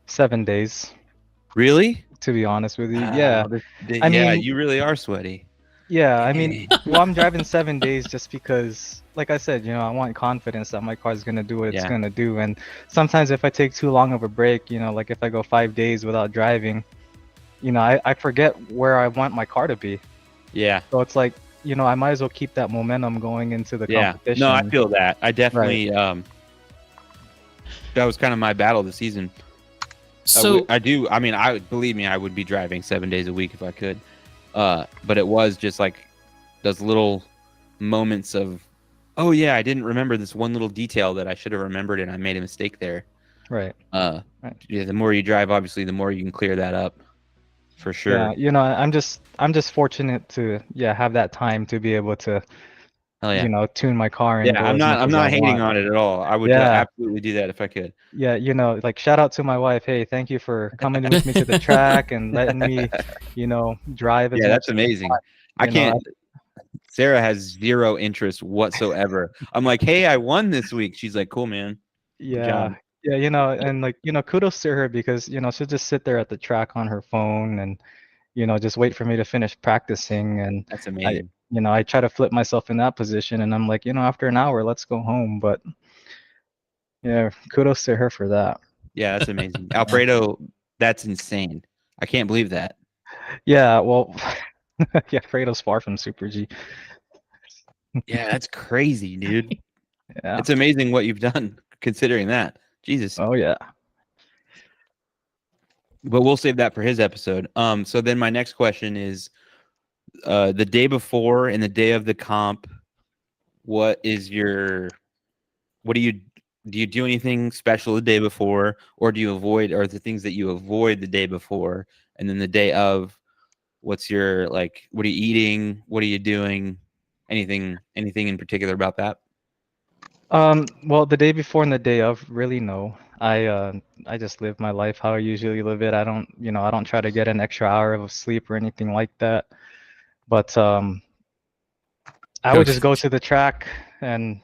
7 days, Really? to be honest with you. Yeah. I Yeah, mean- you really are sweaty. Yeah, I mean, well, I'm driving 7 days just because, like I said, I want confidence that my car's gonna do what it's Yeah. gonna do. And sometimes if I take too long of a break, like if I go 5 days without driving, I forget where I want my car to be. Yeah. So it's like, I might as well keep that momentum going into the Yeah. competition. No, I feel that. I definitely, that was kind of my battle this season. So I do. I mean, believe me, I would be driving 7 days a week if I could. But it was just like those little moments of, oh yeah, I didn't remember this one little detail that I should have remembered, and I made a mistake there. Right. Yeah, the more you drive, obviously, the more you can clear that up, for sure. Yeah, I'm just fortunate to have that time to be able to Hell yeah. tune my car and Yeah, go I'm as not. much I'm as not I hating want. on it at all. I would Yeah. absolutely do that if I could. Yeah, like shout out to my wife. Hey, thank you for coming with me to the track and letting me, drive. As Yeah, that's much as amazing. want, I you know, can't. Sarah has zero interest whatsoever. I'm like, hey, I won this week. She's like, cool, man. Yeah, job. yeah, and like kudos to her because she'll just sit there at the track on her phone and just wait for me to finish practicing. And That's amazing. I try to flip myself in that position, and I'm like, after an hour, let's go home. But yeah, kudos to her for that. Yeah, that's amazing. Alfredo, that's insane. I can't believe that. Yeah, well, yeah, Fredo's far from Super G. Yeah, that's crazy, dude. Yeah. It's amazing what you've done considering that. Jesus. Oh yeah. But we'll save that for his episode. So then my next question is the day before and the day of the comp, what do you do anything special the day before, or do you avoid, or the things that you avoid the day before, and then the day of, what's your, like, what are you eating, what are you doing, anything in particular about that? Well, the day before and the day of, really no. I just live my life how I usually live it. I don't try to get an extra hour of sleep or anything like that. But I would just go to the track and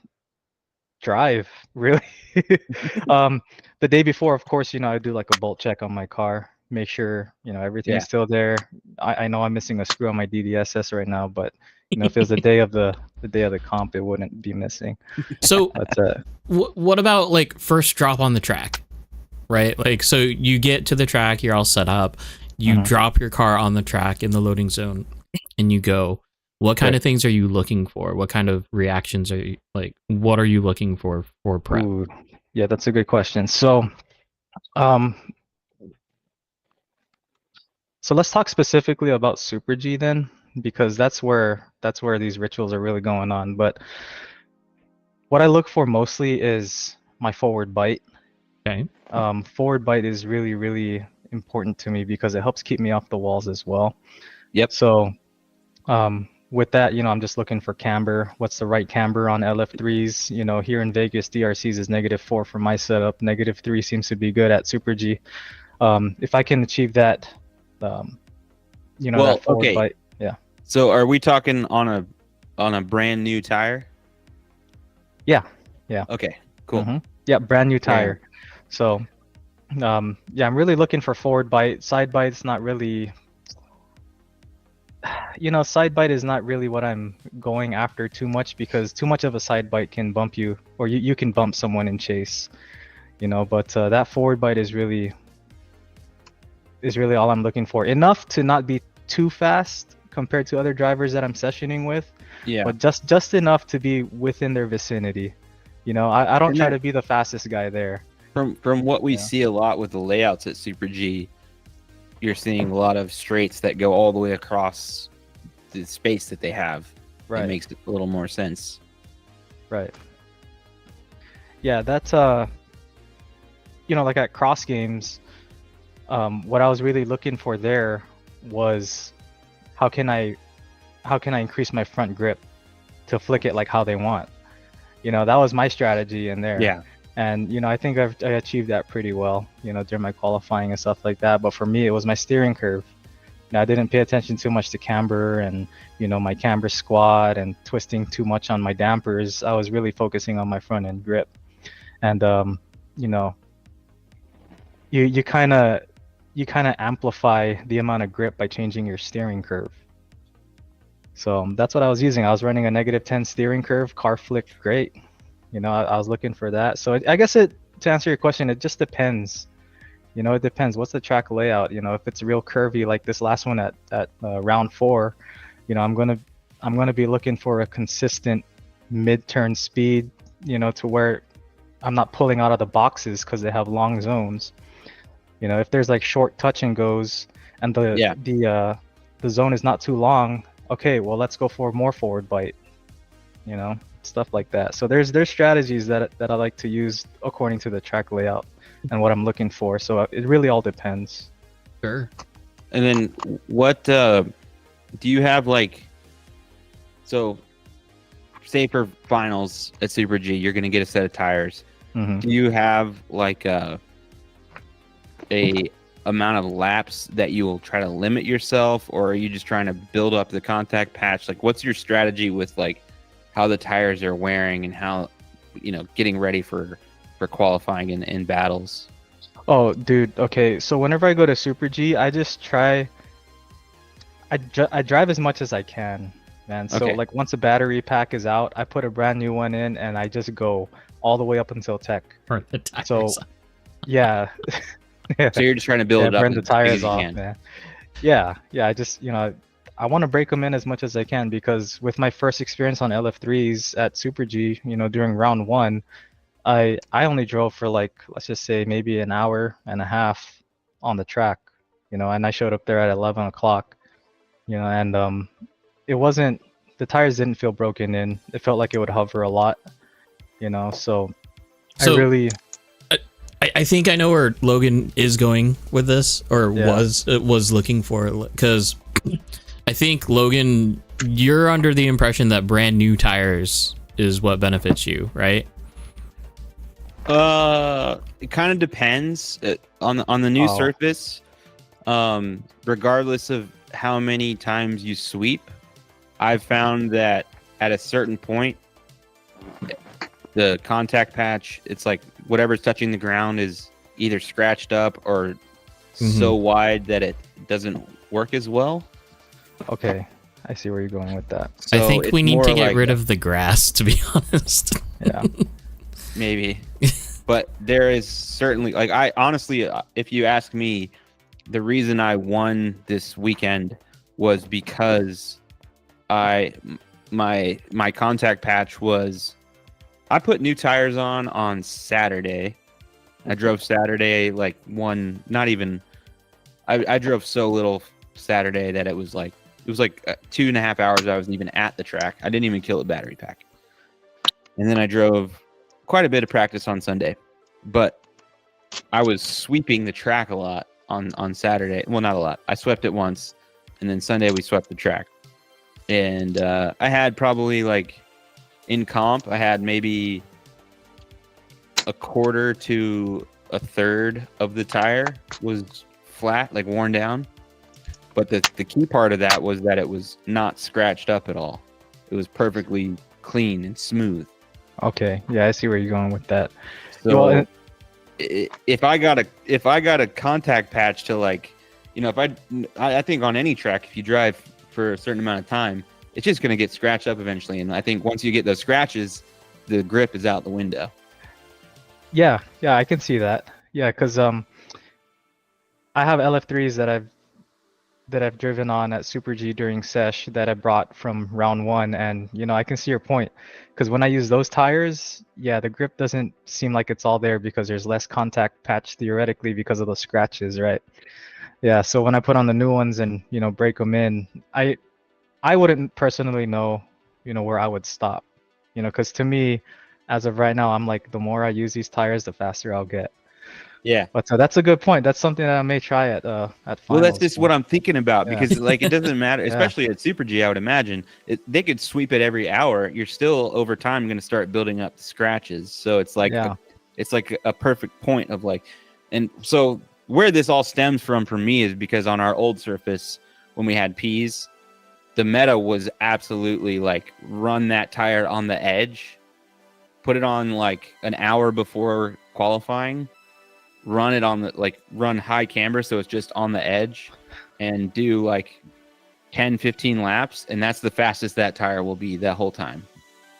drive, really. The day before, of course, I do like a bolt check on my car, make sure everything's Yeah. still there. I know I'm missing a screw on my DDSS right now, but if it was the day of the comp, it wouldn't be missing. So But what about like first drop on the track, right? Like, so you get to the track, you're all set up, you Mhm. drop your car on the track in the loading zone, and you go. What kind of things are you looking for? What kind of reactions are you like? What are you looking for prep? ooh, yeah, that's a good question. So let's talk specifically about Super G then, because that's where these rituals are really going on. But what I look for mostly is my forward bite. Okay. Forward bite is really, really important to me because it helps keep me off the walls as well. Yep. So with that, I'm just looking for camber. What's the right camber on LF3s? Here in Vegas, DRCs is -4 for my setup. -3 seems to be good at Super G. If I can achieve that, that forward bite. Yeah. So are we talking on a brand new tire? Yeah. Yeah. Okay. Cool. Mm-hmm. Yeah, brand new tire. So, I'm really looking for forward bite. Side bite's not really. Side bite is not really what I'm going after too much because too much of a side bite can bump you, or you can bump someone in chase. But that forward bite is really all I'm looking for. Enough to not be too fast compared to other drivers that I'm sessioning with. Yeah. But just enough to be within their vicinity. I don't try to be the fastest guy there. From what we see a lot with the layouts at Super G, you're seeing a lot of straights that go all the way across the space that they have. Right. It makes a little more sense. Right. Yeah, that's like at cross games, what I was really looking for there was how can I increase my front grip to flick it like how they want. That was my strategy in there. Yeah. And I think I achieved that pretty well, during my qualifying and stuff like that. But for me, it was my steering curve. I didn't pay attention too much to camber and my camber squat and twisting too much on my dampers. I was really focusing on my front end grip. And you kind of amplify the amount of grip by changing your steering curve. So that's what I was using. I was running a -10 steering curve. Car flicked great. I was looking for that. So I guess to answer your question, it just depends. It depends. What's the track layout? If it's real curvy like this last one at round 4, I'm gonna be looking for a consistent mid-turn speed. To where I'm not pulling out of the boxes because they have long zones. If there's like short touch and goes and the zone is not too long, okay, well let's go for more forward bite. Stuff like that. So there's strategies that I like to use according to the track layout and what I'm looking for. So it really all depends. Sure. And then what do you have so say for finals at Super G, you're going to get a set of tires. Mm-hmm. Do you have a amount of laps that you will try to limit yourself, or are you just trying to build up the contact patch? What's your strategy with how the tires are wearing and how getting ready for qualifying in battles? Oh, dude. Okay, so whenever I go to Super G, I just try. I drive as much as I can, man. So Okay. once a battery pack is out, I put a brand new one in and I just go all the way up until tech. Burn the tires. So yeah. So you're just trying to build it up burn the as big as tires you off, can. man. Yeah. I just I want to break them in as much as I can because with my first experience on LF3s at Super G, during round 1, I only drove for let's just say maybe an hour and a half on the track, and I showed up there at 11 o'clock, and it wasn't, the tires didn't feel broken in. It felt like it would hover a lot, so I really. I think I know where Logan is going with this, or was looking for, because I think, Logan, you're under the impression that brand new tires is what benefits you, right? It kind of depends on the new surface. Regardless of how many times you sweep, I've found that at a certain point, the contact patch, it's whatever's touching the ground is either scratched up or so wide that it doesn't work as well. Okay, I see where you're going with that. I So think it's we need more to get rid of the grass, to be honest. Yeah. Maybe. But there is certainly, I honestly, if you ask me, the reason I won this weekend was because my contact patch was, I put new tires on Saturday. I drove Saturday I drove so little Saturday that it was 2.5 hours I wasn't even at the track. I didn't even kill a battery pack. And then I drove quite a bit of practice on Sunday. But I was sweeping the track a lot on Saturday. Well, not a lot. I swept it once, and then Sunday we swept the track. And I had probably like in comp, I had maybe a quarter to a third of the tire was flat, like worn down. But the key part of that was that it was not scratched up at all. It was perfectly clean and smooth. Okay, yeah, I see where you're going with that. So Well, if I got a contact patch to like, you know, if I think on any track, if you drive for a certain amount of time, it's just going to get scratched up eventually. And I think once you get those scratches, the grip is out the window. yeah, I can see that. Yeah, because I have LF3s that I've driven on at Super G during sesh that I brought from round one, and you know I can see your point. Because when I use those tires, yeah, the grip doesn't seem like it's all there because there's less contact patch theoretically because of those scratches, right? Yeah, so when I put on the new ones and you know break them in, I wouldn't personally know, you know, where I would stop, you know, because to me, as of right now, I'm like the more I use these tires, the faster I'll get. Yeah. But that's a good point. That's something that I may try at finals. Well, that's just what I'm thinking about Yeah. because like it doesn't matter, Yeah. especially at Super G. I would imagine they could sweep it every hour. You're still over time going to start building up the scratches. So it's like Yeah. it's like a perfect point of like, and so where this all stems from for me is because on our old surface when we had P's, the meta was absolutely like run that tire on the edge, put it on like an hour before qualifying. Run it on the run high camber so it's just on the edge and do like 10-15 laps, and that's the fastest that tire will be that whole time.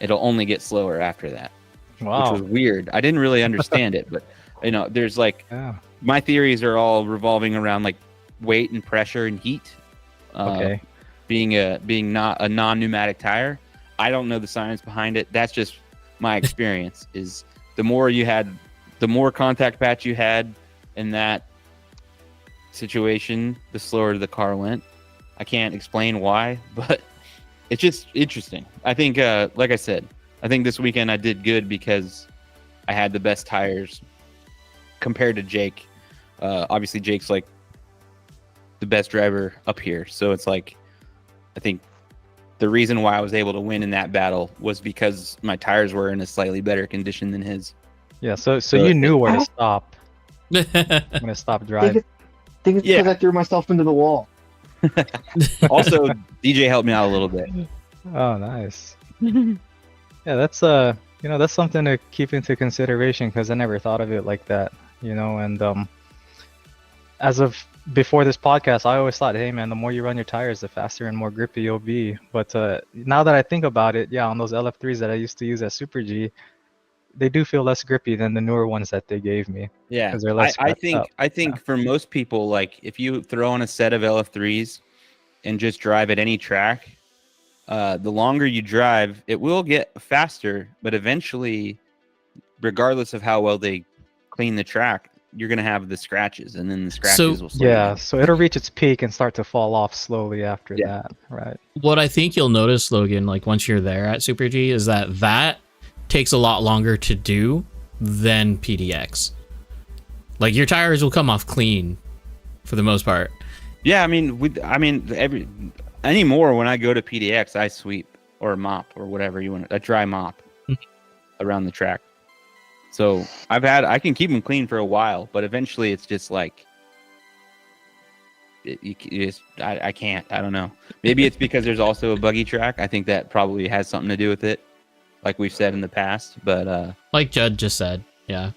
It'll only get slower after that. Wow. Which was weird. I didn't really understand it, but you know, there's like Yeah. my theories are all revolving around like weight and pressure and heat. Okay. Being not a non-pneumatic tire. I don't know the science behind it. That's just my experience is the more contact patch you had in that situation, the slower the car went. I can't explain why, but it's just interesting. I think, like I said, I think this weekend I did good because I had the best tires compared to Jake. Obviously, Jake's like the best driver up here. So it's like, I think the reason why I was able to win in that battle was because my tires were in a slightly better condition than his. Yeah. So you knew where to stop. yeah, When to stop driving. think it's because I threw myself into the wall. Also, DJ helped me out a little bit. Oh, nice. Yeah, that's you know, that's something to keep into consideration because I never thought of it like that, you know. And as of before this podcast, I always thought, hey man, the more you run your tires, the faster and more grippy you'll be. But now that I think about it, yeah, on those LF3s that I used to use at Super G, they do feel less grippy than the newer ones that they gave me. Yeah, 'Cause they're less I scratched up. think for most people, like if you throw on a set of LF3s and just drive at any track, the longer you drive, it will get faster. But eventually, regardless of how well they clean the track, you're gonna have the scratches, and then the scratches will slow Yeah, down. so it'll reach its peak and start to fall off slowly after Yeah. that, right? what I think you'll notice, Logan, like once you're there at Super G, is that takes a lot longer to do than PDX. Like your tires will come off clean for the most part. Yeah, I mean, anymore when I go to PDX, I sweep or mop or whatever you want, a dry mop around the track. So I can keep them clean for a while, but eventually it's just like, I can't. I don't know. Maybe it's because there's also a buggy track. I think that probably has something to do with it, like we've said in the past. But Like Judd just said, yeah.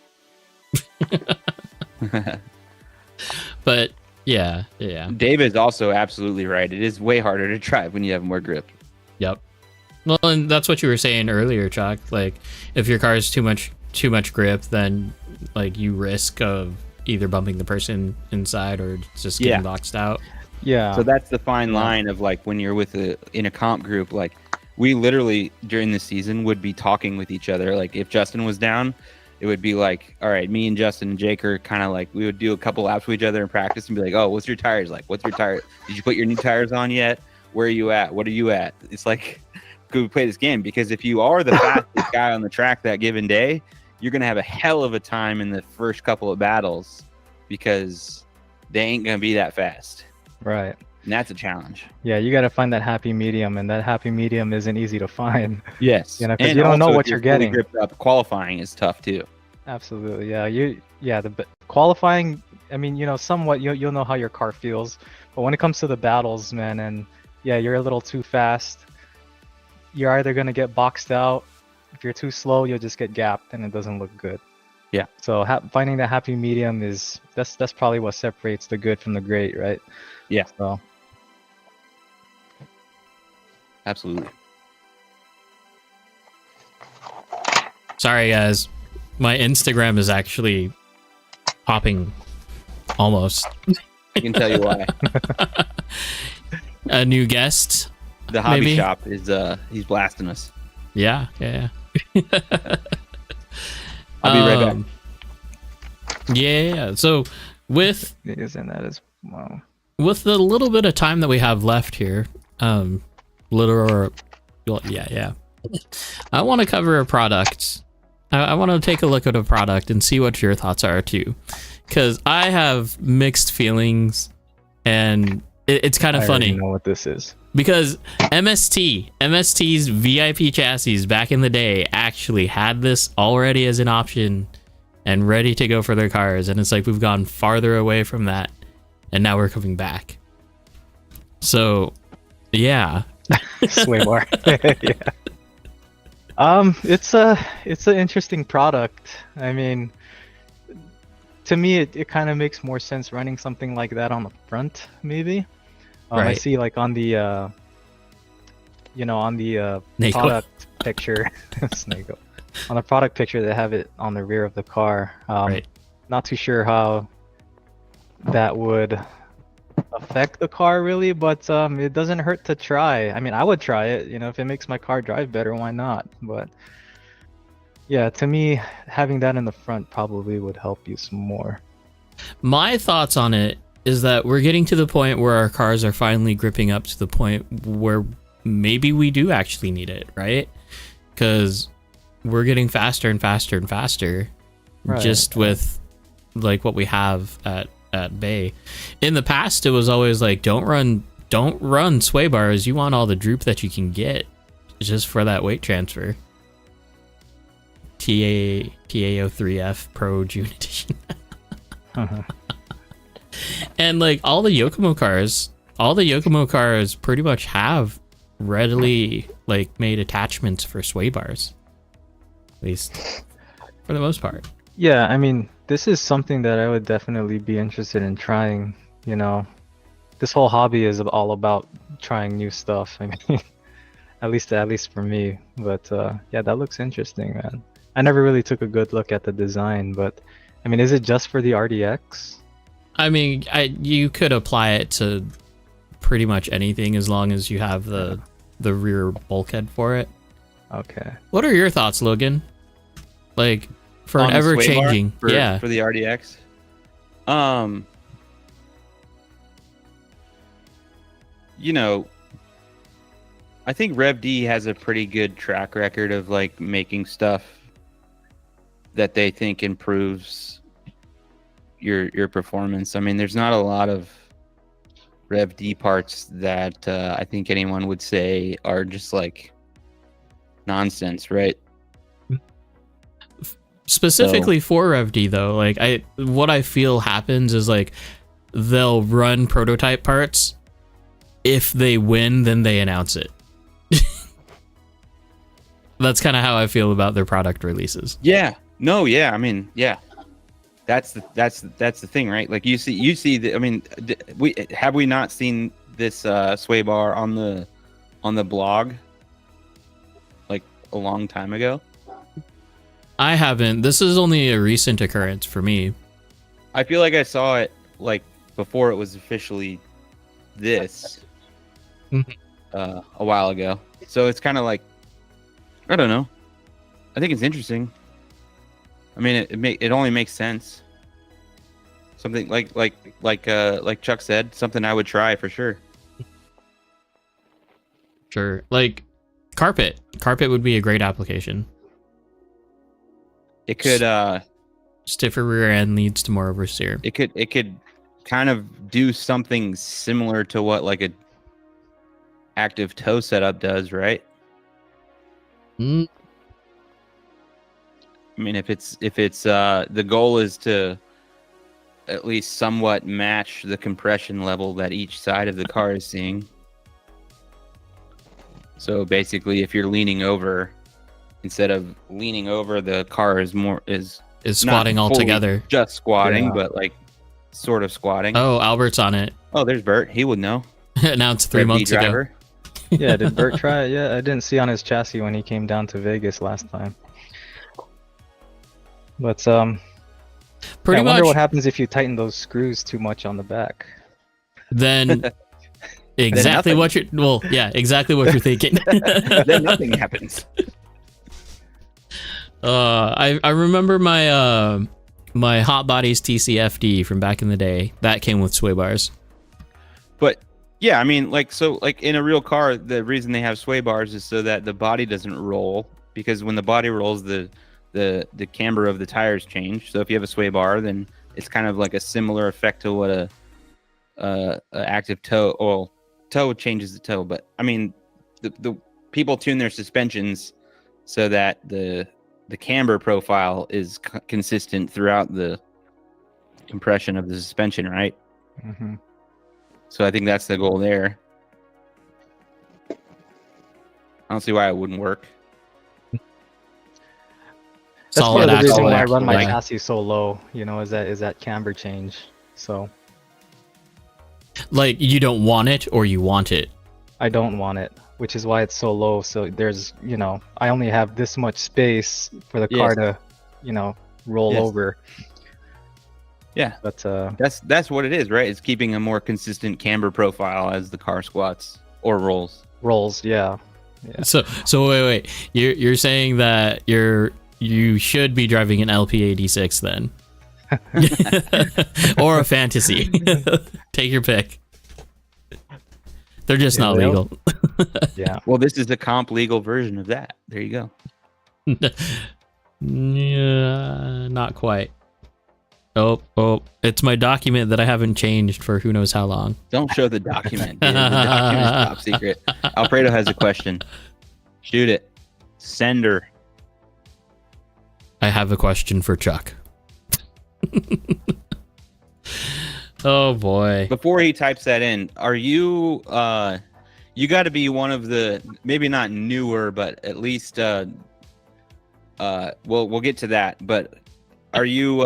But yeah. David is also absolutely right. It is way harder to drive when you have more grip. Yep. Well, and that's what you were saying earlier, Chuck. Like, if your car is too much grip, then like you risk of either bumping the person inside or just getting boxed out. Yeah. So that's the fine line of like when you're in a comp group. Like we literally during the season would be talking with each other. Like if Justin was down, it would be like, all right, me and Justin and Jake are kind of like, we would do a couple laps with each other in practice and be like, oh, what's your tires like? What's your tire? Did you put your new tires on yet? Where are you at? What are you at? It's like, could we play this game? Because if you are the fastest guy on the track that given day, you're gonna have a hell of a time in the first couple of battles because they ain't gonna be that fast. Right. And that's a challenge. Yeah, you got to find that happy medium, and that happy medium isn't easy to find. Yes. You know, because And you don't know also, what if you're fully getting. gripped up, qualifying is tough too. Absolutely, yeah. Qualifying. I mean, you know, somewhat you'll know how your car feels, but when it comes to the battles, man, and yeah, you're a little too fast. You're either gonna get boxed out. If you're too slow, you'll just get gapped, and it doesn't look good. Yeah. So finding that happy medium that's probably what separates the good from the great, right? Yeah. So. Absolutely. Sorry, guys. My Instagram is actually popping almost. I can tell you why. A new guest. The hobby Maybe. shop is he's blasting us. Yeah. I'll be right back. Yeah. So with Isn't that as well? with the little bit of time that we have left here, yeah. I want to cover a product. I want to take a look at a product and see what your thoughts are too, because I have mixed feelings, and it's kind of I funny. already know what this is. Because MST's VIP chassis back in the day actually had this already as an option and ready to go for their cars, and it's like we've gone farther away from that, and now we're coming back. So, yeah. Sway bar. Yeah. It's an interesting product. I mean, to me, it kind of makes more sense running something like that on the front, maybe. I Right. see like on the Snake product picture, Snake oil. On the product picture, they have it on the rear of the car. Right. Not too sure how that would affect the car really, but it doesn't hurt to try. I mean, I would try it. You know, if it makes my car drive better, why not? But yeah, to me, having that in the front probably would help you some more. My thoughts on it is that we're getting to the point where our cars are finally gripping up to the point where maybe we do actually need it, right? Because we're getting faster and faster and faster, Right. just with like what we have at Bay. In the past, it was always like, don't run sway bars. You want all the droop that you can get, just for that weight transfer. TAO3F Pro June Edition. And like all the Yokomo cars pretty much have readily like made attachments for sway bars, at least for the most part. Yeah, I mean, this is something that I would definitely be interested in trying. You know, this whole hobby is all about trying new stuff. I mean, at least for me. But yeah, that looks interesting, man. I never really took a good look at the design, but I mean, is it just for the RDX? I mean, you could apply it to pretty much anything as long as you have the rear bulkhead for it. Okay. What are your thoughts, Logan? Like, for On an the ever sway bar changing, for yeah. the RDX. You know, I think Rev D has a pretty good track record of like making stuff that they think improves your performance. I mean, there's not a lot of Rev D parts that I think anyone would say are just like nonsense, right? Specifically for Rev D though, like what I feel happens is like they'll run prototype parts. If they win, then they announce it. That's kind of how I feel about their product releases. Yeah. No. Yeah. I mean, yeah. That's the thing, right? Like you see the. I mean, we not seen this sway bar on the blog like a long time ago? I haven't. This is only a recent occurrence for me. I feel like I saw it like before it was officially this a while ago. So it's kind of like, I don't know. I think it's interesting. I mean, it only makes sense. Something like Chuck said, something I would try for sure. Sure. Like carpet would be a great application. It could Stiffer rear end leads to more oversteer. it could kind of do something similar to what like a active toe setup does, right? Mm, I mean, if it's the goal is to at least somewhat match the compression level that each side of the car is seeing. So basically, if you're leaning over, instead of leaning over, the car is squatting not all fully together. just squatting, Yeah. but like sort of squatting. Oh, Albert's on it. Oh, there's Bert. He would know. Announced 3 Bert B. months ago. driver. Yeah, did Bert try it? Yeah, I didn't see on his chassis when he came down to Vegas last time. But Pretty I wonder much. what happens if you tighten those screws too much on the back. Then exactly nothing. what you're. Exactly what you're thinking. Then nothing happens. I remember my my Hot Bodies TCFD from back in the day. That came with sway bars. But yeah, I mean, like in a real car, the reason they have sway bars is so that the body doesn't roll, because when the body rolls, the camber of the tires change. So if you have a sway bar, then it's kind of like a similar effect to what a active toe. Well, toe changes the toe, but I mean, the people tune their suspensions so that the camber profile is consistent throughout the compression of the suspension, right? Mm-hmm. So I think that's the goal there. I don't see why it wouldn't work. That's part Solid of the reason axle. why I run my Yeah. chassis so low. You know, is that camber change. So Like you don't want it or you want it. I don't want it, which is why it's so low. So there's, I only have this much space for the car to, roll Yes. over. Yeah, But that's what it is, right? It's keeping a more consistent camber profile as the car squats or rolls. rolls, yeah. So wait. You're saying that you should be driving an LP86 then. Or a fantasy. Take your pick. They're just Yeah, not well. legal. Yeah. Well, this is the comp legal version of that. There you go. Yeah, not quite. Oh, it's my document that I haven't changed for who knows how long. Don't show the document, dude. The document is top secret. Alfredo has a question. Shoot it. Send her. I have a question for Chuck. Oh boy. Before he types that in, are you you got to be one of the, maybe not newer, but at least we'll get to that, but are you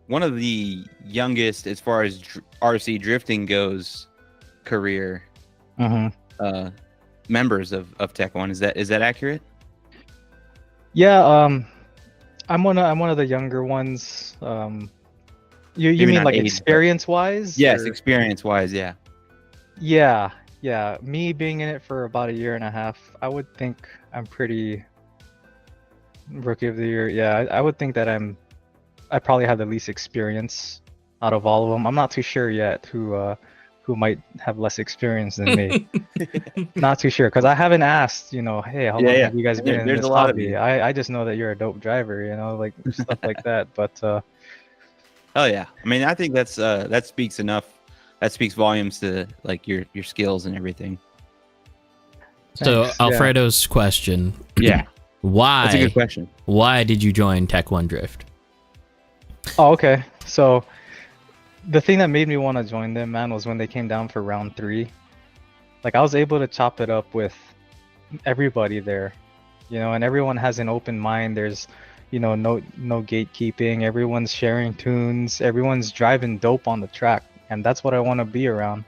one of the youngest as far as RC drifting goes career Mm-hmm. members of Tech1? Is that accurate? Yeah, I'm one of the younger ones. You Maybe mean not like age, but- experience wise? Yes, experience wise, yeah. Yeah. Me being in it for about a year and a half, I would think I'm pretty rookie of the year. Yeah, I would think that I probably have the least experience out of all of them. I'm not too sure yet who might have less experience than me. Not too sure, because I haven't asked, hey, how long have you guys been in There's this a lot of hobby? you. I just know that you're a dope driver, like stuff like that. But Oh yeah. I mean, I think that's that speaks enough. That speaks volumes to like your skills and everything. So thanks, yeah. Alfredo's question. Yeah. That's a good Why question. why did you join Tech1Drift? Oh, okay. So the thing that made me want to join them, man, was when they came down for round 3. Like I was able to chop it up with everybody there, and everyone has an open mind. There's, no gatekeeping. Everyone's sharing tunes. Everyone's driving dope on the track, and that's what I want to be around.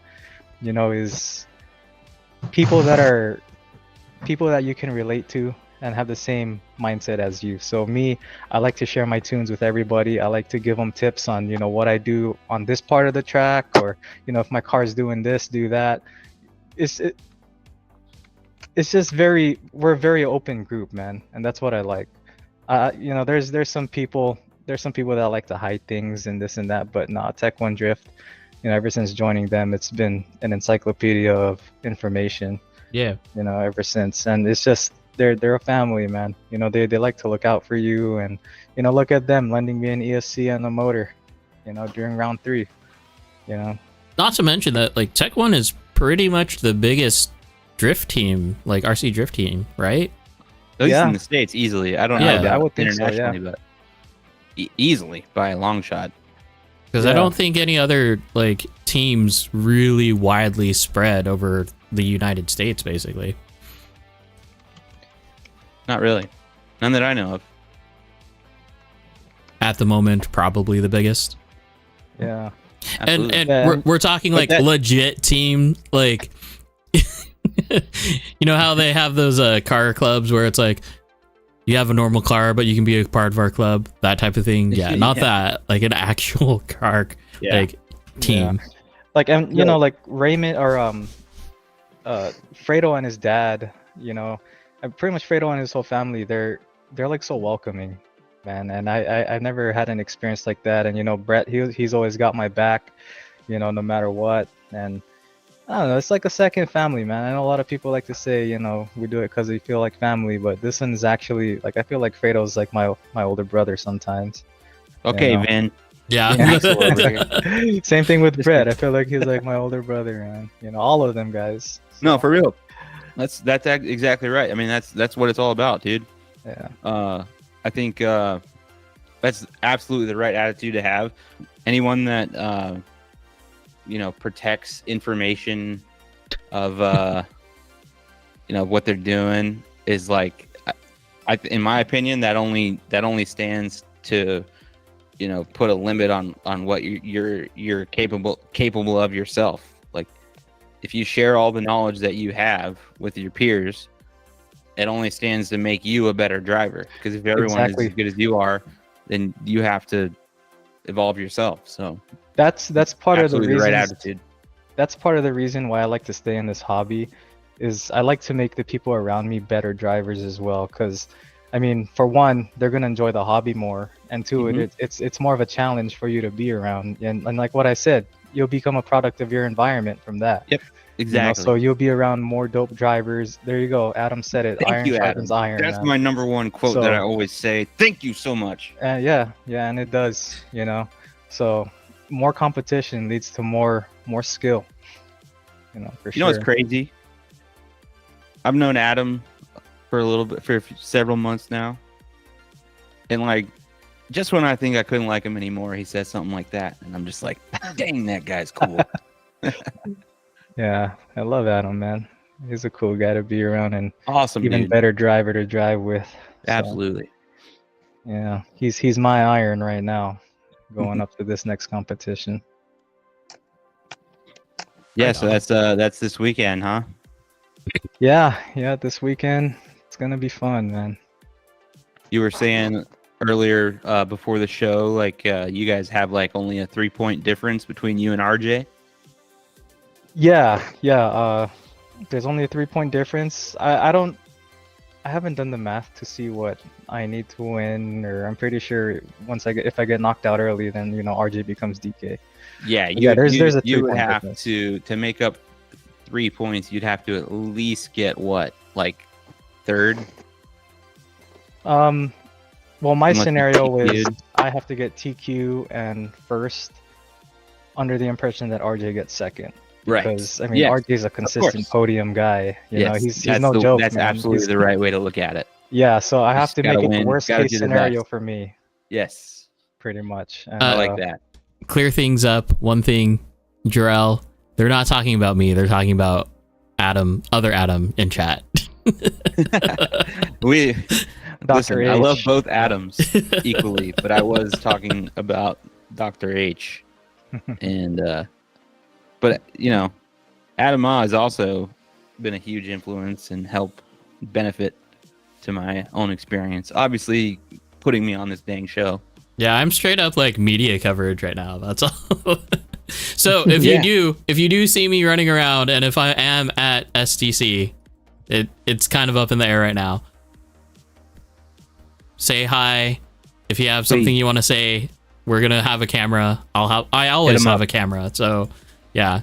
Is people that you can relate to and have the same mindset as you. So me, I like to share my tunes with everybody. I like to give them tips on, what I do on this part of the track, or, if my car's doing this, do that. It's just we're a very open group, man. And that's what I like. There's some people that like to hide things and this and that, but nah, Tech1Drift, ever since joining them, it's been an encyclopedia of information. Yeah. Ever since. And it's just they're a family, man. You know, they like to look out for you, and you know, look at them lending me an ESC and a motor, you know, during round 3. You know, Not to mention that like Tech One is pretty much the biggest drift team, like RC drift team, right? At least Yeah. in the States, easily. I don't know Yeah, about I would think so, internationally, but easily by a long shot. Because I Yeah. don't think any other like teams really widely spread over the United States, basically. Not really. None that I know of. At the moment, probably the biggest. yeah. Absolutely. And Yeah. we're talking But like that- legit team, like you know how they have those car clubs where it's like you have a normal car but you can be a part of our club, that type of thing. Yeah, not Yeah. that, like an actual car Yeah. like team. Like, and you Yeah. know, like Raymond or Fredo and his dad, you know, and pretty much Fredo and his whole family, they're like so welcoming, man. And I've never had an experience like that. And you know, Brett, he's always got my back, you know, no matter what. And I don't know, it's like a second family, man. I know a lot of people like to say, you know, we do it because we feel like family, but this one is actually like, I feel like Fredo's like my older brother sometimes. Okay, you know. Vin. Yeah. Axel over here. Same thing with Brett. I feel like he's like my older brother, man. You know, all of them guys. No, for real. That's exactly right. I mean, that's what it's all about, dude. Yeah. I think that's absolutely the right attitude to have. Anyone that you know, protects information of you know, what they're doing is like, in my opinion, that only stands to, you know, put a limit on what you're capable of yourself. Like, if you share all the knowledge that you have with your peers, it only stands to make you a better driver. Because if everyone Exactly. is as good as you are, then you have to evolve yourself. So That's part of the absolutely the reason. right attitude. That's part of the reason why I like to stay in this hobby, is I like to make the people around me better drivers as well. Because, I mean, for one, they're gonna enjoy the hobby more, and 2, Mhm. it's more of a challenge for you to be around. And like what I said, you'll become a product of your environment from that. Yep, You know, exactly. so you'll be around more dope drivers. There you go. Adam said it. Thank Iron you, Adam. sharpens iron. That's man. my number one quote So- that I always say. Thank you so much. Yeah, and it does, you know. So more competition leads to more skill. You know, for You know sure. what's crazy? I've known Adam for a little bit, for several months now, and like, just when I think I couldn't like him anymore, he says something like that, and I'm just like, dang, that guy's cool. Yeah, I love Adam, man. He's a cool guy to be around, and Awesome, even dude. better driver to drive with. So, Absolutely. yeah, he's my iron right now, going up to this next competition. Yeah. Right So on. that's this weekend, huh? Yeah, this weekend it's gonna be fun, man. You were saying earlier before the show, like you guys have like only a 3-point difference between you and RJ. Yeah. There's only a 3-point difference. I haven't done the math to see what I need to win, or I'm pretty sure if I get knocked out early, then you know RJ becomes DK. Yeah, Yeah, there's a you would 3-point have difference. to make up 3 points. You'd have to at least get what, like third? Well, my Unless you scenario is TQ'd. I have to get TQ and first, under the impression that RJ gets second. Because I mean, Yes, RJ's a consistent course. podium guy. You know, Yes, he's that's no joke. That's man. absolutely He's- the right way to look at it. Yeah, so I have Just to gotta make it win, the worst gotta case do the scenario best. for me, Yes, pretty much. And, I like that. Clear things up. One thing, Jarrell, they're not talking about me. They're talking about Adam, other Adam in chat. We Dr. listen. I love H. both Adams equally, but I was talking about Dr. H, and but you know, Adam Ma has also been a huge influence and help benefit to my own experience. Obviously, putting me on this dang show. Yeah, I'm straight up like media coverage right now. That's all. So if Yeah. you do see me running around, and if I am at STC, it's kind of up in the air right now. Say hi. If you have something you want to say, we're gonna have a camera. I always 'em have up. a camera. So yeah,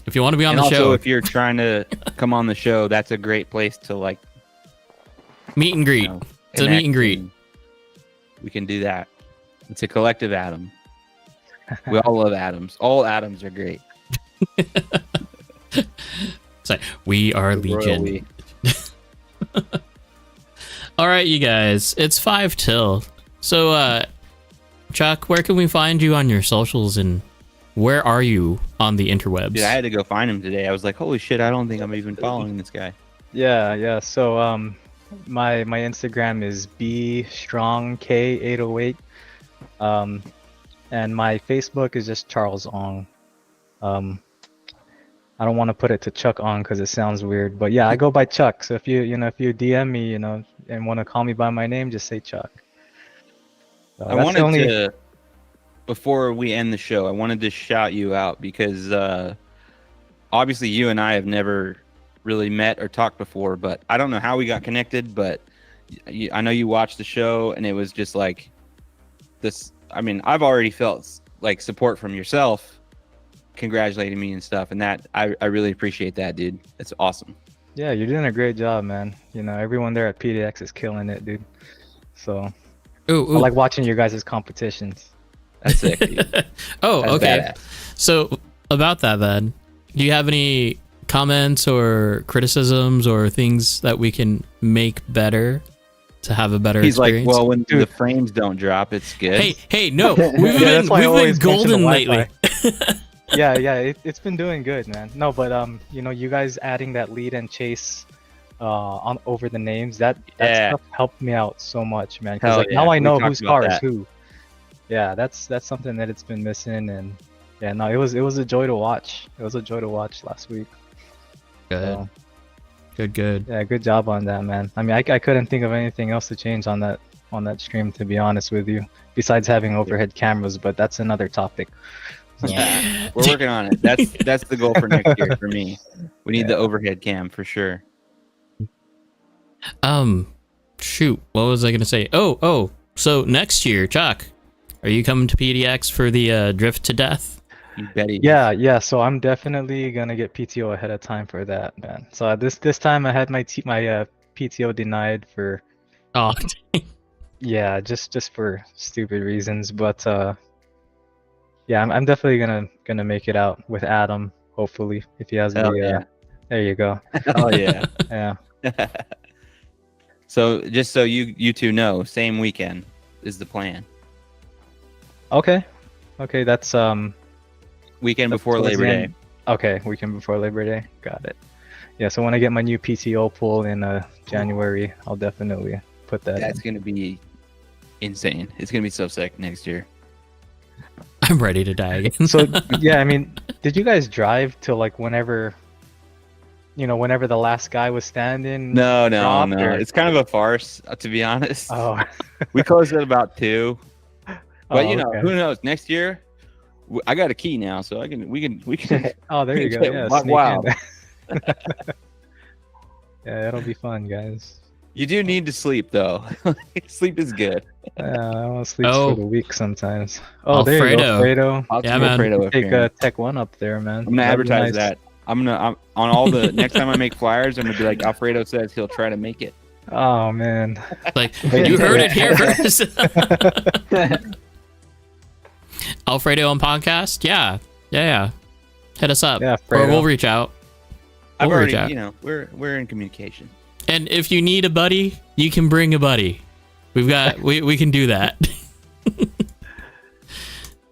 if you want to be on And the also, show, if you're trying to come on the show, that's a great place to like Meet and greet. It's a meet and greet. We can do that. It's a collective Adam. We all love Adams. All Adams are great. It's like, we are The royal Legion. we. All right, you guys. It's 5 till. So, Chuck, where can we find you on your socials, and where are you on the interwebs? Dude, I had to go find him today. I was like, holy shit, I don't think I'm even following this guy. Yeah. So my Instagram is bstrongk808. And my Facebook is just Charles Ong. I don't want to put it to Chuck Ong because it sounds weird, but yeah, I go by Chuck. So if you DM me, and want to call me by my name, just say Chuck. So I wanted to, before we end the show, I wanted to shout you out because obviously you and I have never really met or talked before, but I don't know how we got connected, but I know you watched the show and it was just like this. I mean, I've already felt like support from yourself congratulating me and stuff, and that I really appreciate that, dude. It's awesome. Yeah, you're doing a great job, man. Everyone there at PDX is killing it, dude. So Ooh. I like watching your guys' competitions. That's sick, dude. Oh, That's okay. badass. So about that then, do you have any comments or criticisms or things that we can make better to have a better He's experience? like, well, when the frames don't drop, it's good. Hey, no, we've that's why I been always mention golden the lately. yeah, it's been doing good, man. No, but you guys adding that lead and chase on over the names, that stuff helped me out so much, man. Because now I know whose car is who. Yeah, that's something that it's been missing, and yeah, no, it was a joy to watch. It was a joy to watch last week. Good. So, Good. yeah, good job on that, man. I mean, I couldn't think of anything else to change on that stream, to be honest with you, besides having overhead cameras, but that's another topic. So, Yeah, we're working on it. That's the goal for next year for me. We need the overhead cam for sure. Shoot, what was I gonna say? Oh, so next year, Chuck, are you coming to PDX for the Drift to Death? You bet he is. yeah. So I'm definitely gonna get PTO ahead of time for that, man. So this time I had my PTO denied for Oh, yeah, just for stupid reasons. But yeah, I'm definitely gonna make it out with Adam. Hopefully, if he has there you go. Oh yeah. Yeah. So just so you two know, same weekend is the plan. Okay, that's Weekend that's before towards Labor the Day. end. Okay, weekend before Labor Day. Got it. Yeah, so when I get my new PTO pool in January, I'll definitely put that That's in. gonna be insane. It's gonna be so sick next year. I'm ready to die again. So yeah, I mean, did you guys drive to like whenever the last guy was standing? No. dropped, or- It's kind of a farce, to be honest. Oh. We closed at about 2. But Oh, okay. who knows? Next year, I got a key now, so we can. Oh, there you go. Get Yeah, buck sneak wild. in. Yeah, it'll be fun, guys. You do need to sleep though. Sleep is good. Yeah, I want to sleep Oh. for the week sometimes. Oh, there you go, Fredo. I'll Yeah, take man. Fredo up Take here. Tech1 up there, man. I'm gonna That'd be advertise nice. that. I'm on all the next time I make flyers. I'm gonna be like, Alfredo says he'll try to make it. Oh man. Like, you heard it here first. Alfredo on podcast? Yeah. Hit us up. Yeah, Or Fredo. we'll reach out. I've We'll reach already, out. we're in communication. And if you need a buddy, you can bring a buddy. We've got we can do that.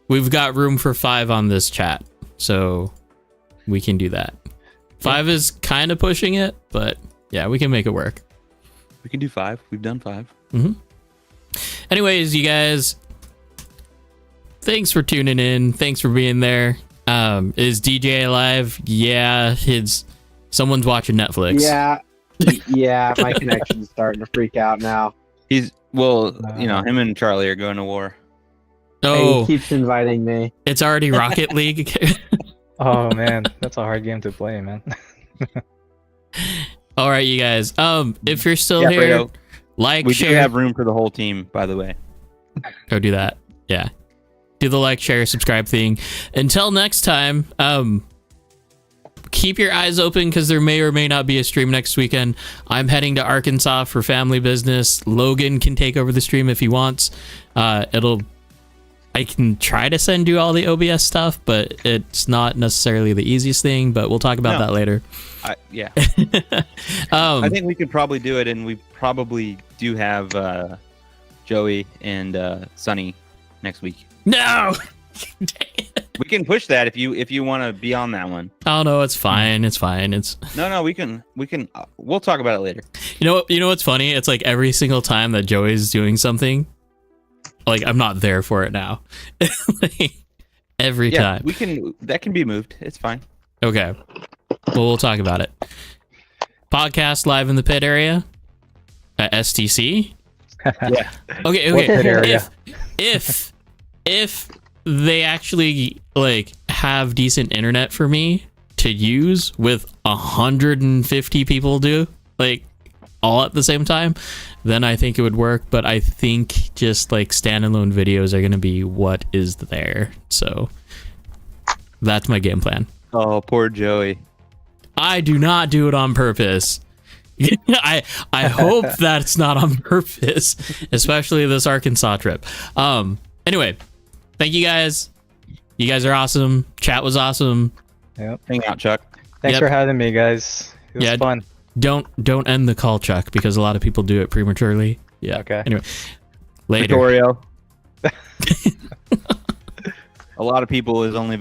We've got room for 5 on this chat, so we can do that. 5 is kind of pushing it, but yeah, we can make it work. We can do 5. We've done 5. Anyways, you guys, thanks for tuning in. Thanks for being there. Is DJ alive? Yeah, someone's watching Netflix. Yeah, my connection's starting to freak out now. Him and Charlie are going to war. Oh, He keeps inviting me. it's already Rocket League. Oh man, that's a hard game to play, man. All right, you guys. If you're still Yeah, here, Fredo, like, we do share. have room for the whole team, by the way. Go do that. Yeah. Do the like, share, subscribe thing. Until next time, keep your eyes open because there may or may not be a stream next weekend. I'm heading to Arkansas for family business. Logan can take over the stream if he wants. I can try to send you all the OBS stuff, but it's not necessarily the easiest thing, but we'll talk about that later. Yeah. I think we could probably do it, and we probably do have Joey and Sunny next week. No! We can push that if you want to be on that one. Oh no, it's fine. It's fine. No, we can we'll talk about it later. You know what's funny? It's like every single time that Joey's doing something, like I'm not there for it now. Like, every time. That can be moved. It's fine. Okay. Well, we'll talk about it. Podcast live in the pit area at STC. Yeah. Okay. What pit area? If they actually like have decent internet for me to use with 150 people do like all at the same time, then I think it would work. But I think just like standalone videos are going to be what is there. So that's my game plan. Oh, poor Joey. I do not do it on purpose. I hope that's not on purpose, especially this Arkansas trip. Anyway, thank you guys. You guys are awesome. Chat was awesome. Yep. Hang out, Chuck. Thanks for having me, guys. It was fun. Don't end the call, Chuck, because a lot of people do it prematurely. Yeah. Okay. Anyway, later. Victorio. A lot of people is only